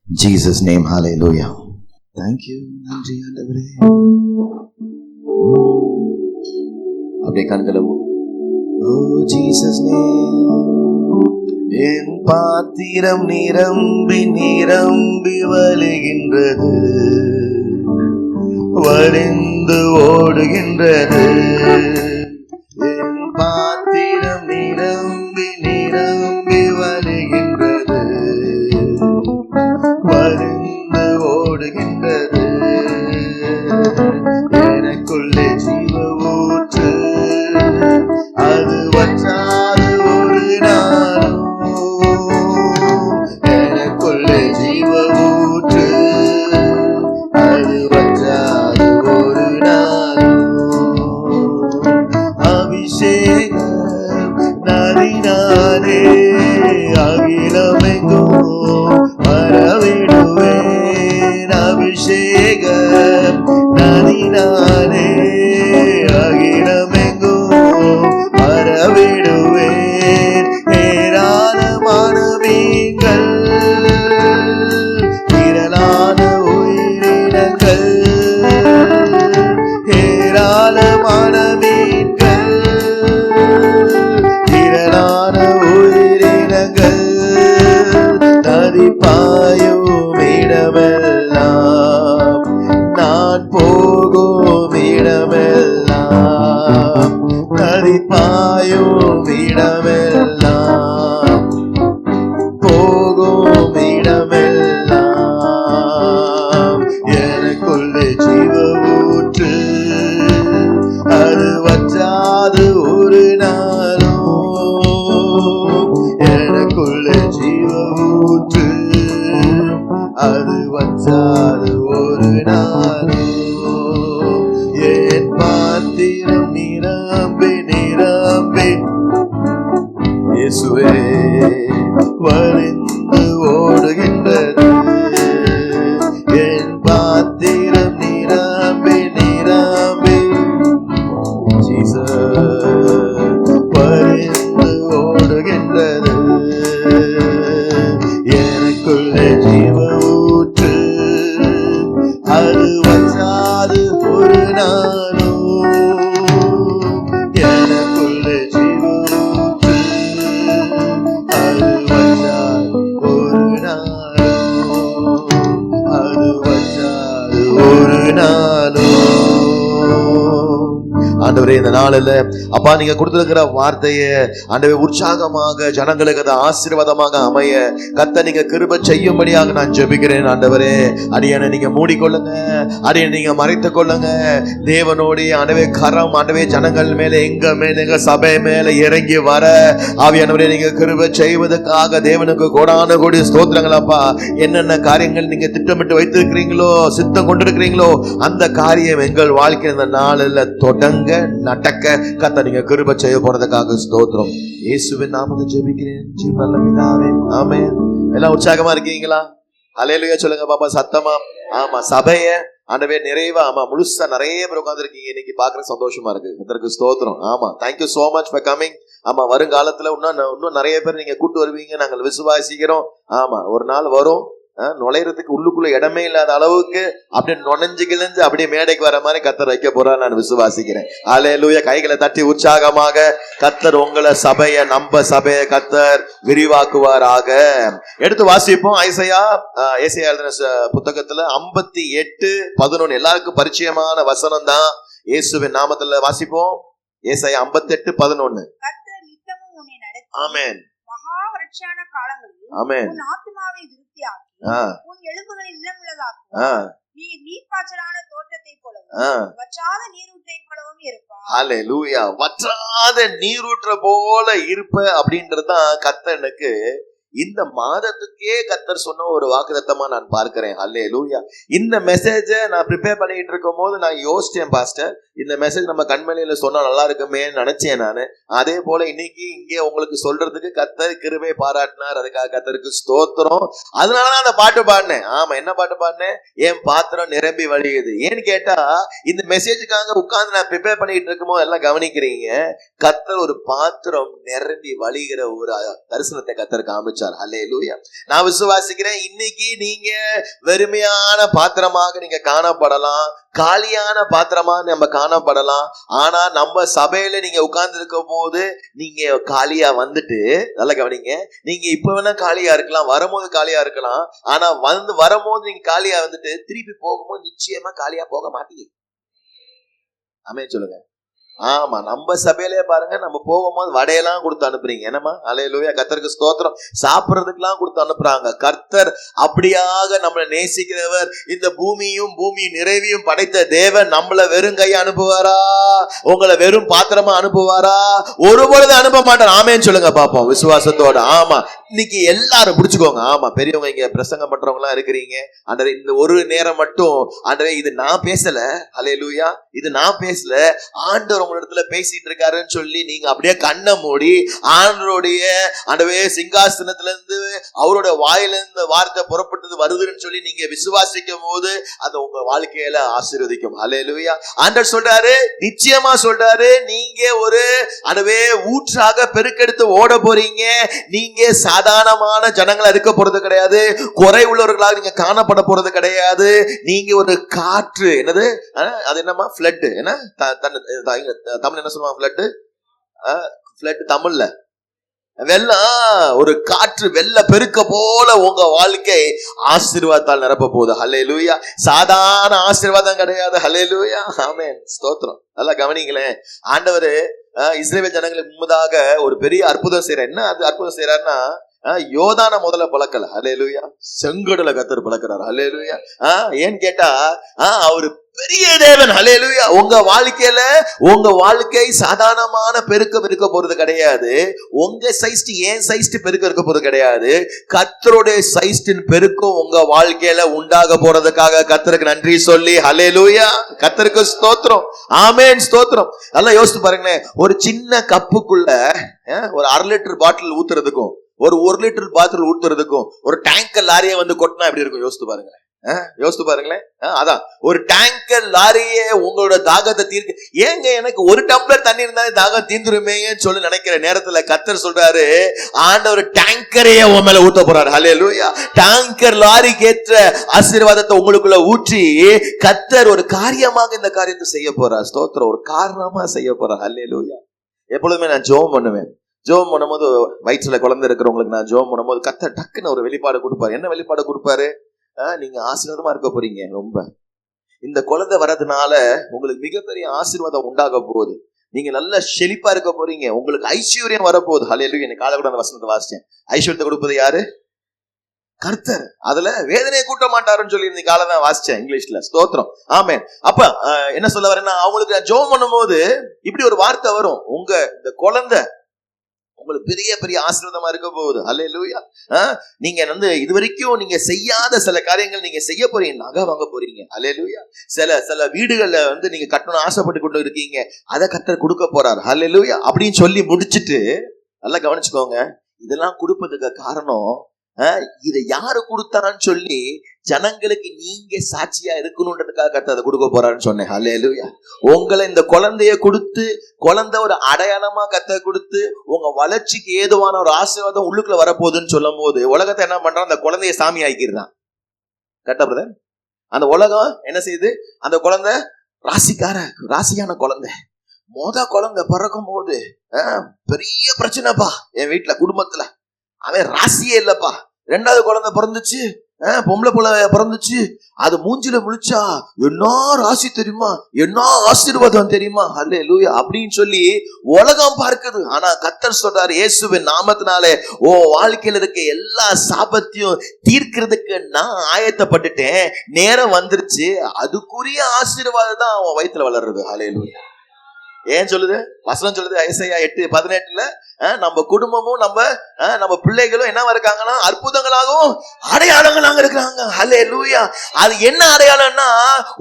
Jesus name, hallelujah. Thank you. நன்றி ஆண்டவரே. அப்படியே கண்களை Oh Jesus name. என் பாத்திரம் நிரம்பி நிரம்பி வழிகின்றது, வழிந்து ஓடுகின்றது. என் பாத்திரம் நிரம்பி நிரம்பி வழிகின்றது, வழிந்து ஓடுகின்றது. எனக்குள்ளே ஜீவ ஊற்று, அது வற்றாது ஒரு நாளும். எனக்குள்ளே ஜீவ ஊற்று, அது வற்றாது ஒரு நாளும். அபிஷேகம் நதினானே அகிலமெங்கும் வரவிடுவேன். அபிஷேகம் நதினானே அகிலமெங்கும் வரவிடுவேன். ஏராளமான மீன்கள், திரளான உயிரினங்கள், ஏராளமான மீன்கள், திரளான உயிரினங்கள், நதி பாயும் இடமெல்லாம், நான் போகும் இடமெல்லாம், நதி பாயும் இடமெல்லாம், போகும் இடமெல்லாம். எனக்குள்ளே ஜீவ ஊற்று, அது வற்றாது ஒரு நாளும். எனக்குள்ளே ஜீவ ஊற்று, அது வற்றாது ஒரு நாளும். என் பாத்திரம் நிரம்பி நிரம்பி இயேசுவே வழிந்து ஓடுகின்றது. என் பாத்திரம் நிரம்பி நிரம்பி வழிந்து ஓடுகின்றது. எனக்குள்ளே ஜீவ ஊற்று, அது வற்றாது ஒரு நாளும். எனக்குள்ளே ஜீவ ஊற்று, அது வற்றாது ஒரு நாளும். அது வற்றாது ஒரு நாளும். ஆண்டவரே, இந்த நாளில் அப்பா நீங்க கொடுத்திருக்கிற வார்த்தையை ஆண்டவரே உற்சாகமாக ஜனங்களுக்கு அது ஆசீர்வாதமாக அமைய கர்த்தர் நீங்க கிருபை செய்யும்படியாக நான் ஜெபிக்கிறேன். ஆண்டவரே, அடியனை நீங்க மூடிக்கொள்ளுங்க, அடியனை நீங்க மறைத்துக் கொள்ளுங்க. தேவனோடைய ஆண்டவே கரம் ஆண்டவே ஜனங்கள் மேல எங்க மேல எங்க சபை மேல இறங்கி வர ஆவியானவரே நீங்க கிருபை செய்வதற்காக தேவனுக்கு கோடான கோடி ஸ்தோத்திரங்கள். அப்பா, என்னென்ன காரியங்கள் நீங்க திட்டமிட்டு வைத்திருக்கிறீங்களோ, சித்தம் கொண்டிருக்கிறீங்களோ, அந்த காரியம் எங்கள் வாழ்க்கை இந்த நாளில் தொடங்க நடக்க கர்த்தர் நீங்க கிருபை செய்ய போறதுக்காக ஸ்தோத்திரம். இயேசுவின் நாமத்தில் ஜெபிக்கிறேன் ஜீவ நல்ல பிதாவே, ஆமென். எல்லாம் உற்சாகமா இருக்கீங்களா? ஹல்லேலூயா சொல்லுங்க பாப்பா சத்தமா. ஆமா, சபைய ஆண்டவே நிறைவா ஆமா முழுசா நிறைய பேர் உட்கார்ந்து இருக்கீங்க. இன்னைக்கு பாக்குற சந்தோஷமா இருக்கு. கர்த்தருக்கு ஸ்தோத்திரம். ஆமா, thank you so much for coming. ஆமா, வருங்காலத்துல இன்னும் நிறைய பேர் நீங்க கூட்டு வருவீங்க, நாங்கள் விசுவாசிக்கிறோம். ஆமா, ஒரு நாள் வரும் நுழைறதுக்கு உள்ளுக்குள்ள இடமே இல்லாத அளவுக்கு அப்படியே நுழைஞ்சு கிழிஞ்சு அப்படியே மேடைக்கு வர மாதிரி கர்த்தர் வைக்க போறார், நான் விசுவாசிக்கிறேன். ஹல்லேலூயா. கைகளை தட்டி உற்சாகமாக கர்த்தர் உங்களை சபையை நம்ம சபையை கர்த்தர் விரிவாக்குவாராக. எடுத்து வாசிப்போம். ஏசாயா எழுதின புத்தகத்துல 58:11 எல்லாருக்கும் பரிச்சயமான வசனம் தான். இயேசுவின் நாமத்துல வாசிப்போம். ஏசாயா 58:11. ஆமென். மகாவரட்சான காலங்களில் ஆமென். உன் ஆத்துமாவை திருப்தியாக்கி உன் எலும்புகளை நிலமுள்ளதாக்கும். நீ நீர்ப்பாய்ச்சலான தோட்டத்தை போலவும் வற்றாத நீரூற்றை போலவும் இருப்பாய். ஹல்லேலூயா. வற்றாத நீரூற்ற போல இருப்ப அப்படின்றதுதான் கர்த்தனுக்கு இந்த மாதத்துக்கே கர்த்தர் சொன்ன ஒரு வாக்குத்தத்தமா நான் பார்க்கிறேன். ஹல்லேலூயா. இந்த மெசேஜை நான் ப்ரிப்பேர் பண்ணிட்டு இருக்கும் போது நான் யோசிச்சேன், பாஸ்டர், இந்த மெசேஜ் நம்ம கண்மணியில சொன்னா நல்லா இருக்குமே நினைச்சேன் நானு. அதே போல இன்னைக்கு இங்கே உங்களுக்கு சொல்றதுக்கு கர்த்தர் கிருபை பாராட்டினார். அதுக்காக கர்த்தருக்கு ஸ்தோத்திரம். அதனாலதான் அந்த பாட்டு பாடினேன். ஆமா, என்ன பாட்டு பாடினேன்? என் பாத்திரம் நிரம்பி வழியுது. ஏன்னு கேட்டா, இந்த மெசேஜுக்காக உட்கார்ந்து நான் ப்ரிப்பேர் பண்ணிட்டு இருக்கும்போது எல்லாம் கவனிக்கிறீங்க, கர்த்தர் ஒரு பாத்திரம் நிரம்பி வழிகிற ஒரு தரிசனத்தை கர்த்தர் காமிச்சார். ஹல்லேலூயா. நான் விசுவாசிக்கிறேன், இன்னைக்கு நீங்க வெறுமையான பாத்திரமாக நீங்க காணப்படலாம், காலியான பாத்திரமா நம்ம காணப்படலாம். ஆனா நம்ம சபையில நீங்க உட்கார்ந்து இருக்கும் போது நீங்க காலியா வந்துட்டு, நல்லா கவனிங்க, நீங்க இப்ப வேணா காலியா இருக்கலாம், வரும்போது காலியா இருக்கலாம். ஆனா வரும்போது நீங்க காலியா வந்துட்டு திருப்பி போகும்போது நிச்சயமா காலியா போக மாட்டீங்க. ஆமென் சொல்லுங்க. ஆமா, நம்ம சபையிலே பாருங்க, நம்ம போகும்போது வடையெல்லாம் கொடுத்து அனுப்புறீங்க. என்னமா? அல்லேலூயா, கர்த்தருக்கு ஸ்தோத்திரம். சாப்பிடுறதுக்கெல்லாம் கொடுத்து அனுப்புறாங்க. கர்த்தர் அப்படியாக நம்மளை நேசிக்கிறவர். இந்த பூமியும் பூமியின் நிறைவையும் படைத்த தேவன் நம்மளை வெறும் கையை அனுப்புவாரா? உங்களை வெறும் பாத்திரமா அனுப்புவாரா? ஒரு பொழுது அனுப்ப மாட்டார். ஆமேன்னு சொல்லுங்க பாப்போம் விசுவாசத்தோட. ஆமா, இன்னைக்கு எல்லாரும் பிடிச்சுக்கோங்க. ஆமா, பெரியவங்க இங்க பிரசங்கம் பண்றவங்க எல்லாம் இருக்கிறீங்க. அந்த இந்த ஒரு நேரம் மட்டும், ஆண்டவரே இது நான் பேசல, அல்லேலூயா, இது நான் பேசல, ஆண்டவர் உங்க இடத்துல பேசிட்டு இருக்காருன்னு சொல்லி நீங்க அப்படியே கண்ணை மூடி ஆண்டவருடைய ஆண்டவே சிங்காசனத்துல இருந்து அவரோட வாயில இருந்து வார்த்தை புறப்பட்டது வருதுன்னு சொல்லி நீங்க விசுவாசிக்கும் போது அது உங்க வாழ்க்கையில ஆசீர்வதிக்கும். அல்லேலூயா. ஆண்டவர் சொல்றாரு, நிச்சயமா சொல்றாரு, நீங்க ஒரு ஆண்டவே ஊற்றாக பெருக்கெடுத்து ஓட போறீங்க. நீங்க சாதாரணமான ஜனங்களா இருக்க போறது கிடையாது, குறை உள்ளவர்களாக நீங்க காணப்பட போறது கிடையாது. நீங்க ஒரு காற்று, என்னது அது என்னமா ஃப்ளட், என்ன தமிழ் என்ன சொல்லுவாங்க? ஃப்ளட் தமிழ்ல வெள்ளம், ஒரு காற்று வெள்ள பெருக்க போல உங்க வாழ்க்கை ஆசீர்வாதத்தால் நிரப்ப போகுது. ஹல்லேலூயா. சாதாரண ஆசீர்வாதம் கிடையாது. ஹல்லேலூயா. ஆமென், ஸ்தோத்திரம். நல்லா கவனிங்களேன். ஆண்டவர் இஸ்ரவேல் ஜனங்களுக்கு முன்பதாக ஒரு பெரிய அற்புதம் செய்யறார். என்ன அது அற்புதம் செய்யறாருன்னா, யோதான முதல்ல பழக்கல. ஹல்லேலூயா. செங்கடலை கர்த்தர் பழக்கிறார். ஹல்லேலூயா. ஏன்னு கேட்டா, அவரு பெரிய தேவன். ஹல்லேலூயா. உங்க வாழ்க்கையில உங்க வாழ்க்கை சாதாரணமான பெருக்கம் இருக்க போறது கிடையாது. உங்க சைஸ்ட் ஏன் சைஸ்ட் பெருக்கம் இருக்க போறது கிடையாது. கர்த்தருடைய சைஸ்டின் பெருக்கம் உங்க வாழ்க்கையில உண்டாக போறதுக்காக கர்த்தருக்கு நன்றி சொல்லி ஹல்லேலூயா, கர்த்தருக்கு ஸ்தோத்திரம். ஆமென், ஸ்தோத்திரம். நல்லா யோசித்து பாருங்களேன். ஒரு சின்ன கப்புக்குள்ள ஒரு 1/2 லிட்டர் பாட்டில் ஊத்துறதுக்கும் ஒரு 1 லிட்டர் பாட்டில் ஊத்துறதுக்கும் ஒரு டேங்கர் லாரியை வந்து கொட்டினா எப்படி இருக்கும்? யோசித்து பாருங்களேன். யோசித்து பாருங்களேன். அதான் ஒரு டேங்கர் லாரியே உங்களோட தாகத்தை தீர்க்க. ஏங்க எனக்கு ஒரு டம்ளர் தண்ணி இருந்தாலே தாகம் தீர்ந்துருமேன்னு சொல்லி நினைக்கிற நேரத்துல கர்த்தர் சொல்றாரு, ஆண்டவர் டேங்கரையே உன் மேல ஊத்த போறாரு. ஹல்லேலூயா. டேங்கர் லாரிக்கு ஏற்ற ஆசீர்வாதத்தை உங்களுக்குள்ள ஊற்றி கர்த்தர் ஒரு காரியமாக இந்த காரியத்தை செய்ய போறார். ஸ்தோத்திரம். ஒரு காரணமா செய்ய போறார். ஹல்லேலூயா. எப்பொழுதுமே நான் ஜெபம் பண்ணுவேன். ஜெபம் பண்ணும்போது, வயிற்றுல குழந்தை இருக்கிறவங்களுக்கு நான் ஜெபம் பண்ணும்போது கர்த்தர் டக்குன்னு ஒரு வெளிப்பாடு கொடுப்பாரு. என்ன வெளிப்பாடு கொடுப்பாரு? நீங்க ஆசீர்வாதமா இருக்க போறீங்க. ரொம்ப இந்த குழந்தை வர்றதுனால உங்களுக்கு மிகப்பெரிய ஆசீர்வாதம் உண்டாக போகுது. நீங்க நல்ல செழிப்பா இருக்க போறீங்க. உங்களுக்கு ஐஸ்வர்யம் வரப்போகுது. ஹல்லேலூயா. எனக்கு காலை கூட அந்த வசனத்தை வாசிச்சேன். ஐஸ்வர்யத்தை கொடுப்பது யாரு? கர்த்தர். அதுல வேதனையை கூட்ட மாட்டாருன்னு சொல்லி இந்த காலை தான் வாசிச்சேன் இங்கிலீஷ்ல. ஸ்தோத்திரம். ஆமென். அப்ப என்ன சொல்ல வரேன்னா, அவங்களுக்கு நான் ஜெபம் பண்ணும்போது இப்படி ஒரு வார்த்தை வரும், உங்க இந்த குழந்தை உங்களுக்கு பெரிய பெரிய ஆசீர்வாதமா இருக்க போகுது. ஹல்லேலூயா. நீங்க வந்து இதுவரைக்கும் நீங்க செய்யாத சில காரியங்கள் நீங்க செய்ய போறீங்க. நகை வாங்க போறீங்க. ஹல்லேலூயா. சில வீடுகள்ல வந்து நீங்க கட்டணும் ஆசைப்பட்டு கொண்டு இருக்கீங்க, அதை கர்த்தர் கொடுக்க போறார். ஹல்லேலூயா. அப்படின்னு சொல்லி முடிச்சுட்டு நல்லா கவனிச்சுக்கோங்க. இதெல்லாம் கொடுப்பதுக்கு காரணம், இதை யாரு கொடுத்தான்னு சொல்லி ஜனங்களுக்கு நீங்க சாட்சியா இருக்கணும்ன்றதுக்காக கர்த்தர் அதை கொடுக்க போறாருன்னு சொன்னேன். ஹல்லேலூயா. உங்களை இந்த குழந்தைய கொடுத்து, குழந்தை ஒரு அடையாளமா கர்த்தர் கொடுத்து உங்க வளர்ச்சிக்கு ஏதுவான ஒரு ஆசீர்வாதம் உள்ளுக்குள்ள வரப்போகுதுன்னு சொல்லும் போது உலகத்தை என்ன பண்றான்? அந்த குழந்தைய சாமி ஆக்கிடுறான். கரெக்டா பிரதர்? அந்த உலகம் என்ன செய்யுது? அந்த குழந்தை ராசியான குழந்தை. குழந்தை பிறக்கும் போது பெரிய பிரச்சனைப்பா என் வீட்டுல, குடும்பத்துல. அவன் ராசியே இல்லப்பா. 2வது குழந்தை பிறந்துச்சு, பொம்பளை புள்ள பிறந்துச்சு. அது மூஞ்சில முழிச்சா என்ன ராசி தெரியுமா, என்ன ஆசீர்வாதம் தெரியுமா? ஹல்லேலூயா. அப்படின்னு சொல்லி உலகம் பார்க்குது. ஆனா கர்த்தர் சொல்றாரு, இயேசுவின் நாமத்தினாலே ஓ வாழ்க்கையில இருக்க எல்லா சாபத்தையும் தீர்க்கிறதுக்கு நான் ஆயத்தப்பட்டுட்டேன். நேரம் வந்துருச்சு. அதுக்குரிய ஆசீர்வாதம் தான் அவன் வயித்துல வளர்றது. ஹல்லேலூயா. ஏன் சொல்லுது வசனம்? சொல்லுது ஐசையா 8:18 நம்ம குடும்பமும் நம்ம பிள்ளைகளும் என்னவா இருக்காங்கன்னா அற்புதங்களாகவும் அடையாளங்களாக இருக்கிறாங்க. ஹல்லேலூயா. அது என்ன அடையாளம்னா,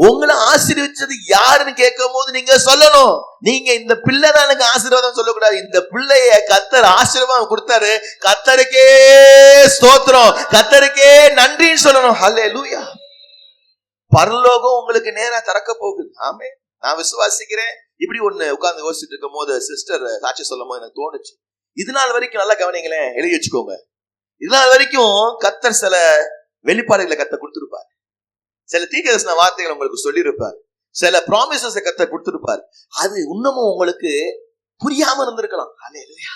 உங்களை ஆசீர்வதிச்சது யாருன்னு கேட்கும் போது நீங்க சொல்லணும், நீங்க இந்த பிள்ளை தான் எனக்கு ஆசீர்வாதம் சொல்லக்கூடாது, இந்த பிள்ளைய கர்த்தர் ஆசீர்வாதம் கொடுத்தாரு, கர்த்தருக்கே ஸ்தோத்திரம், கர்த்தருக்கே நன்றின்னு சொல்லணும். ஹல்லேலூயா. பரலோகம் உங்களுக்கு நேரா திறக்க போகுது. ஆமே, நான் விசுவாசிக்கிறேன். இப்படி ஒண்ணு உட்கார்ந்து யோசிச்சுட்டு இருக்கும் போது சிஸ்டர் சாட்சி சொல்லும் போது எனக்கு தோணுச்சு, இது நாள் வரைக்கும் நல்லா கவனிங்களேன், எழுதி வச்சுக்கோங்க. இது நாள் வரைக்கும் கர்த்தர் சில வெளிப்பாடுகளை கர்த்தர் கொடுத்திருப்பார், சில தீர்க்கதரிசன வார்த்தைகளை உங்களுக்கு சொல்லியிருப்பார், சில ப்ராமிசஸ் கர்த்தர் கொடுத்திருப்பார். அது இன்னமும் உங்களுக்கு புரியாம இருந்திருக்கலாம். ஹல்லேலூயா.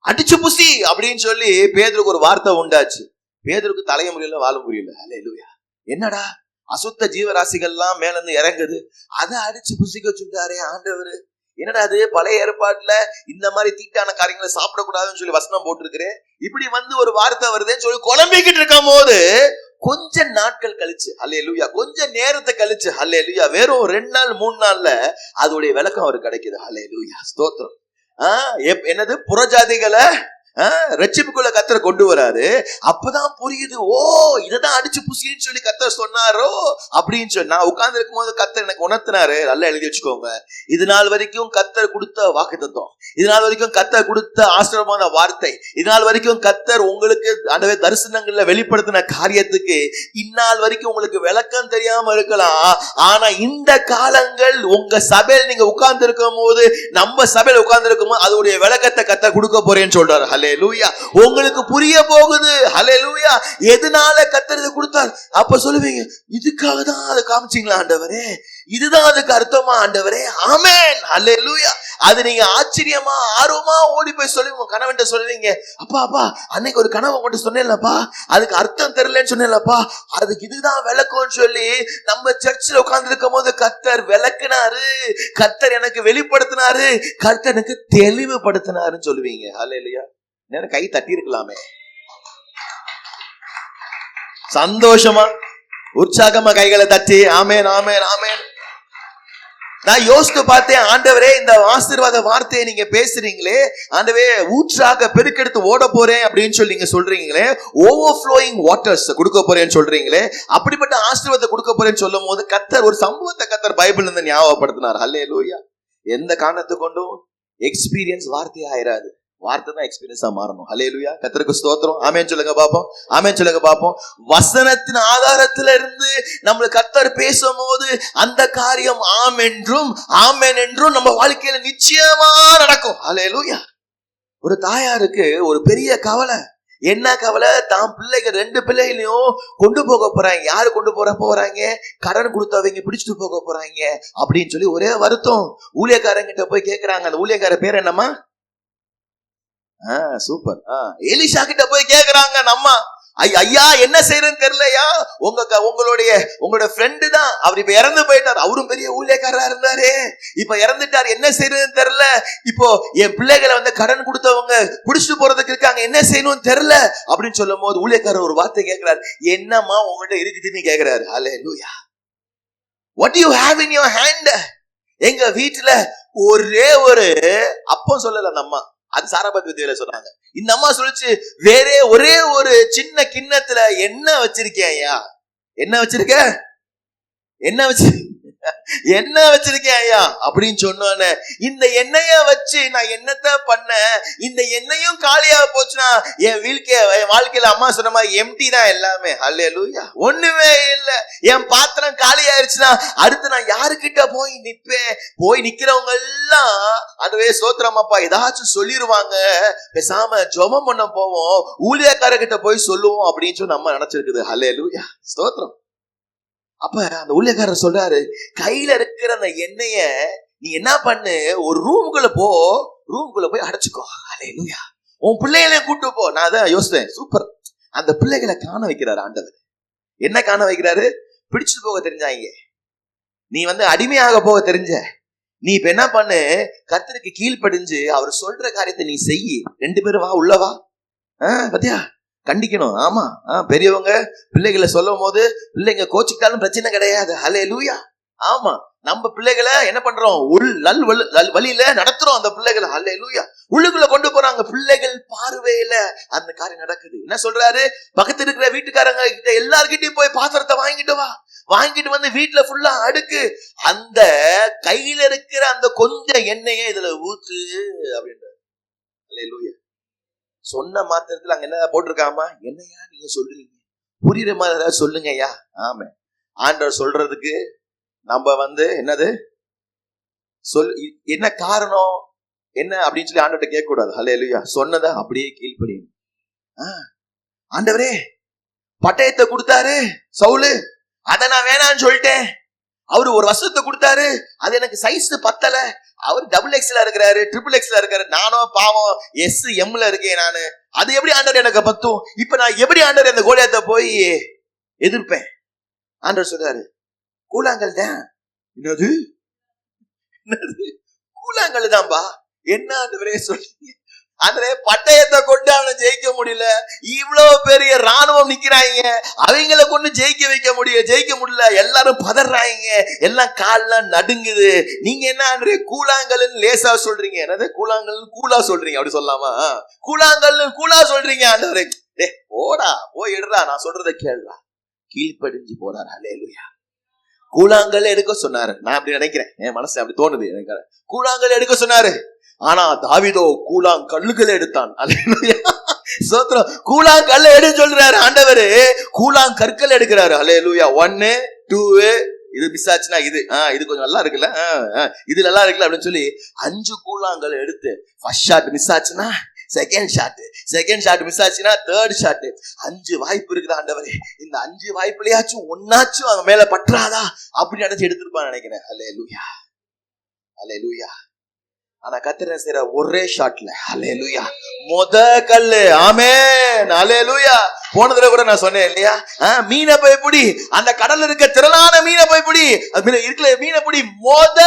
அடிச்சு புசி அப்படின்னு சொல்லி பேதுருக்கு ஒரு வார்த்தை உண்டாச்சு. பேதுருக்கு தலைய முடியல, வாழ முடியல. ஹல்லேலூயா. என்னடா அசுத்த ஜீவராசிகள்லாம் மேல இருந்து இறங்குது, அதை அடிச்சு புசிக்க சொல்லிட்டாரே ஆண்டவர், என்னடா அது பழைய ஏற்பாட்டுல இந்த மாதிரி தீட்டான காரியங்களை சாப்பிடக்கூடாதுன்னு சொல்லி வசனம் போட்டிருக்கிறேன், இப்படி ஒரு வார்த்தை வருதுன்னு சொல்லி குழம்பிக்கிட்டு இருக்கும் போது கொஞ்ச நாட்கள் கழிச்சு, ஹல்லேலூயா, கொஞ்ச நேரத்தை கழிச்சு, ஹல்லேலூயா, வெறும் 2 நாள் 3 நாள்ல அதோடைய விளக்கம் அவருக்கு கிடைக்குது. ஹல்லேலூயா, ஸ்தோத்திரம். என்னது புறஜாதிகளை ரட்சிப்புக்குள்ள கர்த்தர் கொண்டு வராரு. அப்பதான் புரியுது, ஓ இததான் அடிச்சு புசின்னு சொல்லி கர்த்தர் சொன்னாரோ அப்படின்னு சொல்லி நான் உட்கார்ந்து இருக்கும் போது கர்த்தர் எனக்கு உணர்த்தினாரு. நல்லா எழுதி வச்சுக்கோங்க. இது நாள் வரைக்கும் கர்த்தர் கொடுத்த வாக்குத்தத்தம், இது நாள் வரைக்கும் கர்த்தர் கொடுத்த ஆசீர்வாதமான வார்த்தை, இது நாள் வரைக்கும் கர்த்தர் உங்களுக்கு ஆண்டவே தரிசனங்கள்ல வெளிப்படுத்தின காரியத்துக்கு இந்நாள் வரைக்கும் உங்களுக்கு விளக்கம் தெரியாம இருக்கலாம். ஆனா இந்த காலங்கள் உங்க சபையில் நீங்க உட்கார்ந்து இருக்கும் போது, நம்ம சபையில் உட்கார்ந்து இருக்கும் போது அதோடைய விளக்கத்தை கர்த்தர் கொடுக்க போறேன்னு சொல்றாரு. ஹல்லேலூயா. உங்களுக்கு புரிய போகுது. ஹல்லேலூயா. எதனால கர்த்தர் இதை கொடுத்தார்? அப்ப சொல்லுவீங்க, இதுக்காக தான் அதை காமிச்சீங்களா ஆண்டவரே, இதுதான் அதுக்கு அர்த்தமா ஆண்டவரே? ஆமென். ஹல்லேலூயா. அது நீங்க ஆச்சரியமா ஆர்வமா ஓடி போய் சொல்லுவீங்க, கணவன்கிட்ட சொல்லுவீங்க, அப்பா அப்பா அன்னைக்கு ஒரு கனவை கொண்டு சொன்னேன்லப்பா, அதுக்கு அர்த்தம் தெரியலன்னு சொன்னேன்லப்பா, அதுக்கு இதுதான் விளக்கம்னு சொல்லி நம்ம சர்ச்சில் உட்கார்ந்து இருக்கும் போது கர்த்தர் விளக்குனாரு, கர்த்தர் எனக்கு வெளிப்படுத்தினாரு, கர்த்தர் எனக்கு தெளிவுபடுத்தினாருன்னு சொல்லுவீங்க. ஹல்லேலூயா. நேரம் கை தட்டி இருக்கலாமே, சந்தோஷமா உற்சாகமா கைகளை தட்டி ஆமேன் ஆமேன் ஆமேன். நான் யோசித்து பார்த்தேன், ஆண்டவரே இந்த ஆசீர்வாத வார்த்தையை நீங்க பேசுறீங்களே ஆண்டவே, ஊற்றாக பெருக்கெடுத்து ஓட போறேன் அப்படின்னு சொல்லி நீங்க சொல்றீங்களே, ஓவர்ஃப்ளோயிங் வாட்டர்ஸ் கொடுக்க போறேன்னு சொல்றீங்களே, அப்படிப்பட்ட ஆசீர்வாதத்தை கொடுக்க போறேன்னு சொல்லும் போது கர்த்தர் ஒரு சம்பவத்தை கர்த்தர் பைபிள்ல இருந்து ஞாபகப்படுத்தினார். ஹல்லேலூயா. எந்த காரணத்தை கொண்டும் எக்ஸ்பீரியன்ஸ் வார்த்தை ஆயிராது, வார்த்தை தான் எக்ஸ்பீரியன்ஸா மாறணும். ஹல்லேலூயா. கர்த்தருக்கு ஸ்தோத்திரம். ஆமென் சொல்லுங்க பாப்போம். ஆமென் சொல்லுங்க பாப்போம். வசனத்தின் ஆதாரத்துல இருந்து நம்மளுக்கு கர்த்தர் பேசும்போது அந்த காரியம் ஆம் என்றும் ஆமென் என்றும் நம்ம வாழ்க்கையில நிச்சயமா நடக்கும். ஹல்லேலூயா. ஒரு தாயாருக்கு ஒரு பெரிய கவலை. என்ன கவலை? தான் பிள்ளைங்க 2 பிள்ளைகளையும் கொண்டு போக போறாங்க. யாரு கொண்டு போறாங்க? கடன் கொடுத்தவங்க பிடிச்சிட்டு போக போறாங்க அப்படின்னு சொல்லி ஒரே வருத்தம். ஊழியக்காரங்கிட்ட போய் கேக்குறாங்க. அந்த ஊழியக்கார பேர் என்னம்மா? சூப்பர். எலிஷா கிட்ட போய் கேக்குறாங்க, நம்ம ஐயா என்ன செய்யறதுன்னு தெரியலையா, உங்களோட ஃப்ரெண்டு தான், அவர் இப்ப இறந்து போயிட்டார், அவரும் பெரிய ஊழியக்காரரா இருந்தாரு, இப்ப இறந்துட்டார், என்ன செய்யறதுன்னு தெரியல, இப்போ என் பிள்ளைகளை கடன் கொடுத்தவங்க புடிச்சிட்டு போறதுக்கு இருக்காங்க, என்ன செய்யணும்னு தெரியல அப்படின்னு சொல்லும் போது ஊழியக்காரர் ஒரு வார்த்தை கேட்கிறாரு, என்னம்மா உங்கள்கிட்ட இருக்குதுன்னு கேக்குறாரு. ஹல்லேலூயா. What do you have in your hand? எங்க வீட்டுல ஒரே ஒரு அப்பம் சொல்லல அந்த அம்மா, அது சாராபாத் வித்தியில சொன்னாங்க. இந்த அம்மா சொல்லிச்சு, ஒரே ஒரு சின்ன கிண்ணத்துல என்ன வச்சிருக்கேன் ஐயா, என்ன வச்சிருக்கேன் ஐயா அப்படின்னு சொன்னோன்னே, இந்த எண்ணெய வச்சு நான் என்னத்த பண்ண, இந்த எண்ணெயும் காலியா போச்சுன்னா என் வாழ்க்கையில அம்மா சொன்ன மாதிரி எம்டி தான் எல்லாமே. ஹல்லேலூயா. ஒண்ணுமே இல்ல, என் பாத்திரம் காலி ஆயிடுச்சுன்னா அடுத்து நான் யாருக்கிட்ட போய் நிப்பேன்? போய் நிக்கிறவங்க எல்லாம் அதுவே ஸ்தோத்திரமாப்பா ஏதாச்சும் சொல்லிருவாங்க, பேசாம ஜெபம் பண்ண போவோம், ஊழியக்காரர்கிட்ட போய் சொல்லுவோம் அப்படின்னு சொல்லி நம்ம நினைச்சிருக்குது. ஹல்லேலூயா. ஸ்தோத்திரம். அப்ப அந்த ஊழியக்காரர் சொல்றாரு, கையில இருக்கிற அந்த எண்ணெய நீ என்ன பண்ணு, ஒரு ரூமுக்குள்ள போய் அடைச்சுக்கோ. ஹல்லேலூயா. உன் பிள்ளைகளையும் கூட்டு போ. நான் அதான் யோசித்தேன், சூப்பர். அந்த பிள்ளைகளை காண வைக்கிறாரு ஆண்டவர். என்ன காண வைக்கிறாரு? பிடிச்சிட்டு போக தெரிஞ்சாங்க, நீ அடிமையாக போக தெரிஞ்ச, நீ இப்ப என்ன பண்ணு, கர்த்தருக்கு கீழ்ப்படிஞ்சு அவர் சொல்ற காரியத்தை நீ செய். 2 பேரும் வா, உள்ளவா. பத்தியா கண்டிக்கணும். ஆமா, பெரியவங்க பிள்ளைகளை சொல்லும் போது பிள்ளைங்க கோச்சிக்கிட்டாலும் பிரச்சனை கிடையாது. ஹல்லேலூயா. ஆமா, நம்ம பிள்ளைகளை என்ன பண்றோம், வழியில நடத்துறோம். அந்த பிள்ளைகளை அல்லேலூயா உள்ளுக்குள்ள கொண்டு போறாங்க. பிள்ளைகள் பார்வையில அந்த காரியம் நடக்குது. என்ன சொல்றாரு, பக்கத்துல இருக்கிற வீட்டுக்காரங்க கிட்ட எல்லார்கிட்டயும் போய் பாத்திரத்தை வாங்கிட்டு வா, வாங்கிட்டு வந்து வீட்டுல ஃபுல்லா அடுக்கு, அந்த கையில இருக்கிற அந்த கொஞ்சம் எண்ணெயை இதுல ஊத்து அப்படின்றாரு. அல்லேலூயா. சொன்ன மாத்திரத்துல அங்க என்ன போட்டிருக்காமா, என்னையா நீங்க சொல்றீங்க, புரியுற மாதிரி ஏதாவது சொல்லுங்க ஐயா. ஆமா, ஆண்டவர் சொல்றதுக்கு நம்ம என்னது என்ன காரணம் என்ன அப்படின்னு சொல்லி ஆண்டவர்கிட்ட கேட்க கூடாது. அல்லேலூயா. சொன்னதை அப்படியே கீழ்ப்படியும். ஆண்டவரே பட்டயத்தை கொடுத்தாரு சவுலு, அதை நான் வேணான்னு சொல்லிட்டேன். அவரு ஒரு வசத்தை கொடுத்தாரு, அது எனக்கு சைஸ் பத்தல. அவர் XXL இருக்கிறாரு, XXL இருக்காரு, நானும் பாவம் SM இருக்கேன். நானு அது எப்படி ஆண்டவர் எனக்கு பத்தும்? இப்ப நான் எப்படி ஆண்டவர் அந்த கோலியாத்தை போய் எதிர்ப்பேன்? ஆண்டவர் சொல்றாரு, கூழாங்கல் தான். என்னது கூழாங்கல் தான்பா. என்ன ஆண்டவரே சொல்றீங்க? ஆண்டவரே பட்டயத்தை கொண்டு அவனை ஜெயிக்க முடியல, இவ்வளவு பெரிய ராணுவம் நிக்கிறாங்க, அவங்கள கொண்டு ஜெயிக்க முடியல, எல்லாரும் பதறாங்க, எல்லாம் கால்லாம் நடுங்குது. நீங்க என்ன ஆண்டவரே கூழாங்கல்னு லேசா சொல்றீங்க? என்னது கூழாங்கல் கூலா சொல்றீங்க? அப்படி சொல்லாமா? கூழாங்கல் கூலா சொல்றீங்க ஆண்டவரே. போடா போய் எடுறா, நான் சொல்றதை கேள்றா. கீழ்ப்படிஞ்சு போறாரு. அல்லேலூயா. கூழாங்கல் எடுக்க சொன்னாரு. நான் அப்படி நினைக்கிறேன், என் மனசு அப்படி தோணுது எனக்கு. கூழாங்கல் எடுக்க சொன்னாரு, ஆனா தாவீதோ கூழாங்கல்லுகளை எடுத்தான். அல்லேலூயா. ஸ்தோத்திரம். கூழாங்கல்ல எடுன்னு சொல்றாரு ஆண்டவரு, கூழாங்கற்கள் எடுக்கிறாரு. அல்லேலூயா. 1 2 இது மிஸ் ஆச்சுன்னா இது கொஞ்சம் நல்லா இருக்குல்ல, இது நல்லா இருக்குல்ல அப்படின்னு சொல்லி 5 கூழாங்கல் எடுத்து, ஃபர்ஸ்ட் ஷாட் மிஸ் ஆச்சுன்னா செகண்ட் ஷாட் மிஸ் ஆச்சுன்னா தேர்ட் ஷாட். 5 வாய்ப்பு இருக்குது ஆண்டவரே, இந்த 5 வாய்ப்புலயாச்சும் ஒன்னாச்சும் அவன் மேல பற்றாதா அப்படி நினைச்சு எடுத்திருப்பான்னு நினைக்கிறேன். அல்லேலூயா. அல்லேலூயா. ஆனா கர்த்தர் செய்யற ஒரே ஷாட்ல அல்லேலூயா மொத கல்லு. ஆமென். அல்லேலூயா. போன தடவை கூட நான் சொன்னேன் இல்லையா, மீனை போய் பிடி, அந்த கடல்ல இருக்க திரளான மீனை போய் பிடி, இருக்குல்ல மீனை பிடி, மொத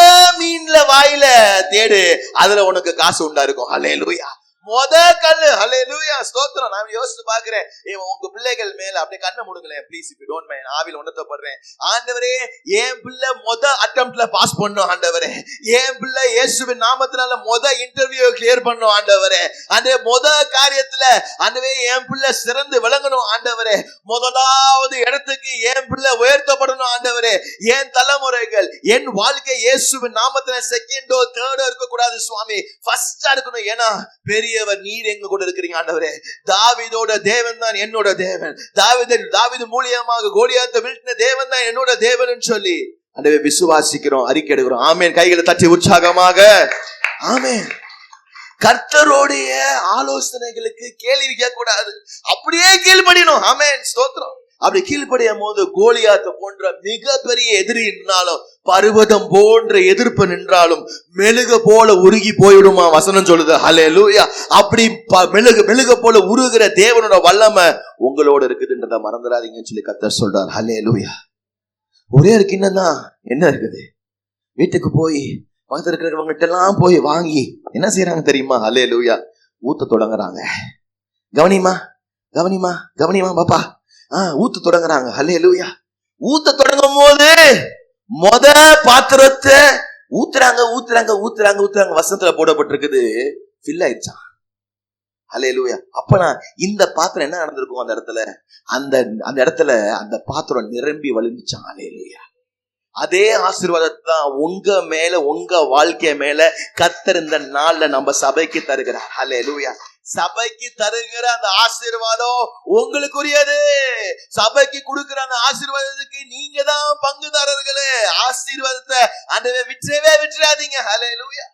மீன்ல வாயில தேடு, அதுல உனக்கு காசு உண்டா இருக்கும். அல்லேலூயா. மொத கல்லு. அல்லேலூயா. ஸ்தோத்திரம். நான் யோசிச்சு பாக்குறேன், உங்க பிள்ளைகள் மேல அப்படியே கண்ணை மூடுங்களேன் please, if you don't mind. ஆவில உணர்த்தப்படுறேன். ஆண்டவரே என் பிள்ளை மொத அட்டெம்ப்ட்ல பாஸ் பண்ணும் ஆண்டவரே. என் பிள்ளை இயேசுவின் நாமத்தினால மொத இன்டர்வியூ கிளியர் பண்ணும் ஆண்டவரே. அந்த மொத காரியத்துல ஆண்டவரே என் பிள்ளை சிறந்து விளங்கணும் ஆண்டவரே. முதலாவது இடத்துக்கு என் பிள்ளை உயர்த்தப்படணும் ஆண்டவரே. என் தலைமுறைகள், என் வாழ்க்கை இயேசுவின் நாமத்தினால செகண்டோ தேர்டோ இருக்க கூடாது சுவாமி, ஃபர்ஸ்டா இருக்கணும். ஏன்னா பெரியவர் நீர் எங்க கூட இருக்கிறீங்க ஆண்டவரே. தாவீதோட தேவன் தான் என்னோட தேவன், தாவீது மூலியமாக கோலியாத்தை வீழ்த்தின தேவன் தான் என்னோட தேவன் சொல்லி ஆண்டவரே விசுவாசிக்கிறோம், அறிக்கை எடுக்கிறோம். ஆமென். கைகளை தட்டி உற்சாகமாக ஆமென். கர்த்தருடைய ஆலோசனைகளுக்கு கேள்வி கேட்க கூடாது, அப்படியே கீழ்ப்படியணும். ஆமென். ஸ்தோத்திரம். அப்படி கீழ்ப்படியும் போது கோலியாத்து போன்ற மிகப்பெரிய எதிரி நின்றாலும், பர்வதம் போன்ற எதிர்ப்பு நின்றாலும் மெழுக போல உருகி போயிடுமா வசனம் சொல்லுது. அல்லேலூயா. அப்படி மெழுக போல உருகிற தேவனோட வல்லமை உங்களோட இருக்குதுன்றத மறந்துடாதீங்கன்னு சொல்லி கர்த்தர் சொல்றார். அல்லேலூயா. ஒரே ஒரு கிண்ணம் தான் என்ன இருக்குது, வீட்டுக்கு போய் பக்கத்துல இருக்கிறவங்கிட்ட எல்லாம் போய் வாங்கி என்ன செய்யறாங்க தெரியுமா? அல்லேலூயா. ஊத்த தொடங்குறாங்க. கவனிமா கவனிமா கவனிமா பாப்பா, ஊத்த தொடங்குறாங்க. அல்லேலூயா. ஊத்த தொடங்கும் போது மொத பாத்திரத்தை ஊத்துறாங்க. வசனத்துல போடப்பட்டிருக்குது, ஃபில் ஆயிடுச்சான். அல்லேலூயா. அப்பனா இந்த பாத்திரம் என்ன நடந்திருக்கும்? அந்த இடத்துல அந்த பாத்திரம் நிரம்பி வழிஞ்சான். அல்லேலூயா. அதே ஆசீர்வாதத்தை தான் உங்க மேல, உங்க வாழ்க்கை மேல கர்த்தர் இந்த நாள்ல நம்ம சபைக்கு தருகிறார். அல்லேலூயா. சபைக்கு தருகிற அந்த ஆசீர்வாதம் உங்களுக்குரியது. சபைக்கு கொடுக்கிற அந்த ஆசீர்வாதத்துக்கு நீங்க தான் பங்குதாரர்களே. ஆசீர்வாதத்தை ஆண்டவரே விட்டுறாதீங்க. ஹல்லேலூயா.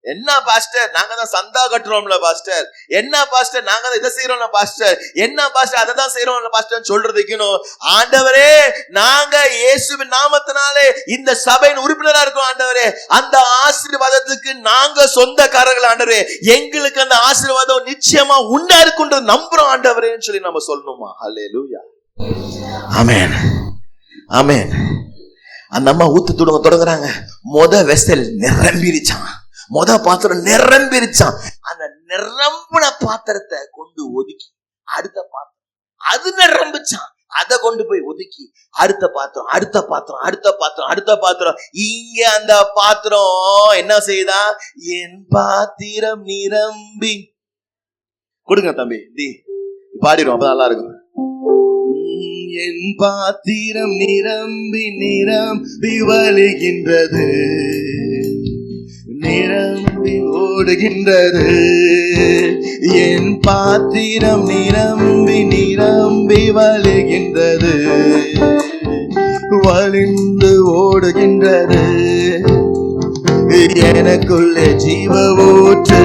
என்ன பாஸ்டர் நாங்க தான் சந்தா கட்டுறோம்ல பாஸ்டர், என்ன பாஸ்டர் நாங்க தான் இதை செய்யறோம்ல பாஸ்டர், என்ன பாஸ்டர் அதை தான் செய்யறோம்ல பாஸ்டர் சொல்றதுக்கணும். ஆண்டவரே நாங்க இயேசுவின் நாமத்தினாலே இந்த சபையின் உறுப்பினரா இருக்கோம் ஆண்டவரே. அந்த ஆசீர்வாதத்துக்கு நாங்க சொந்தக்காரர்கள் ஆண்டவரே. எங்களுக்கு அந்த ஆசீர்வாதம் நிச்சயமா உண்டா இருக்குன்றது நம்புறோம் ஆண்டவரேன்னு சொல்லி நம்ம சொல்லணுமா? ஹல்லேலூயா. ஆமென் ஆமென். அந்த அம்மா ஊத்து தொடங்குறாங்க. மொத வெசல் நிரம்பிருச்சான், மொத பாத்திரம் நிரம்பிருச்சான். அந்த நிரம்பின பாத்திரத்தை கொண்டு ஒதுக்கி அடுத்த பாத்திரம் அது நிரம்பிச்சான். அதை கொண்டு போய் ஒதுக்கி அடுத்த பாத்திரம் அடுத்த பாத்திரம் அடுத்த பாத்திரம் அடுத்த பாத்திரம். இங்க அந்த பாத்திரம் என்ன செய்யுதா? என் பாத்திரம் நிரம்பி. கொடுங்க தம்பி, டி பாடிடும், அப்ப நல்லா இருக்கும். என் பாத்திரம் நிரம்பி நிரம்பி வழிகின்றது, நிரம்பி ஓடுகின்றது. என் பாத்திரம் நிரம்பி நிரம்பி வழிகின்றது, வழிந்து ஓடுகின்றது. எனக்குள்ளே ஜீவ ஊற்று,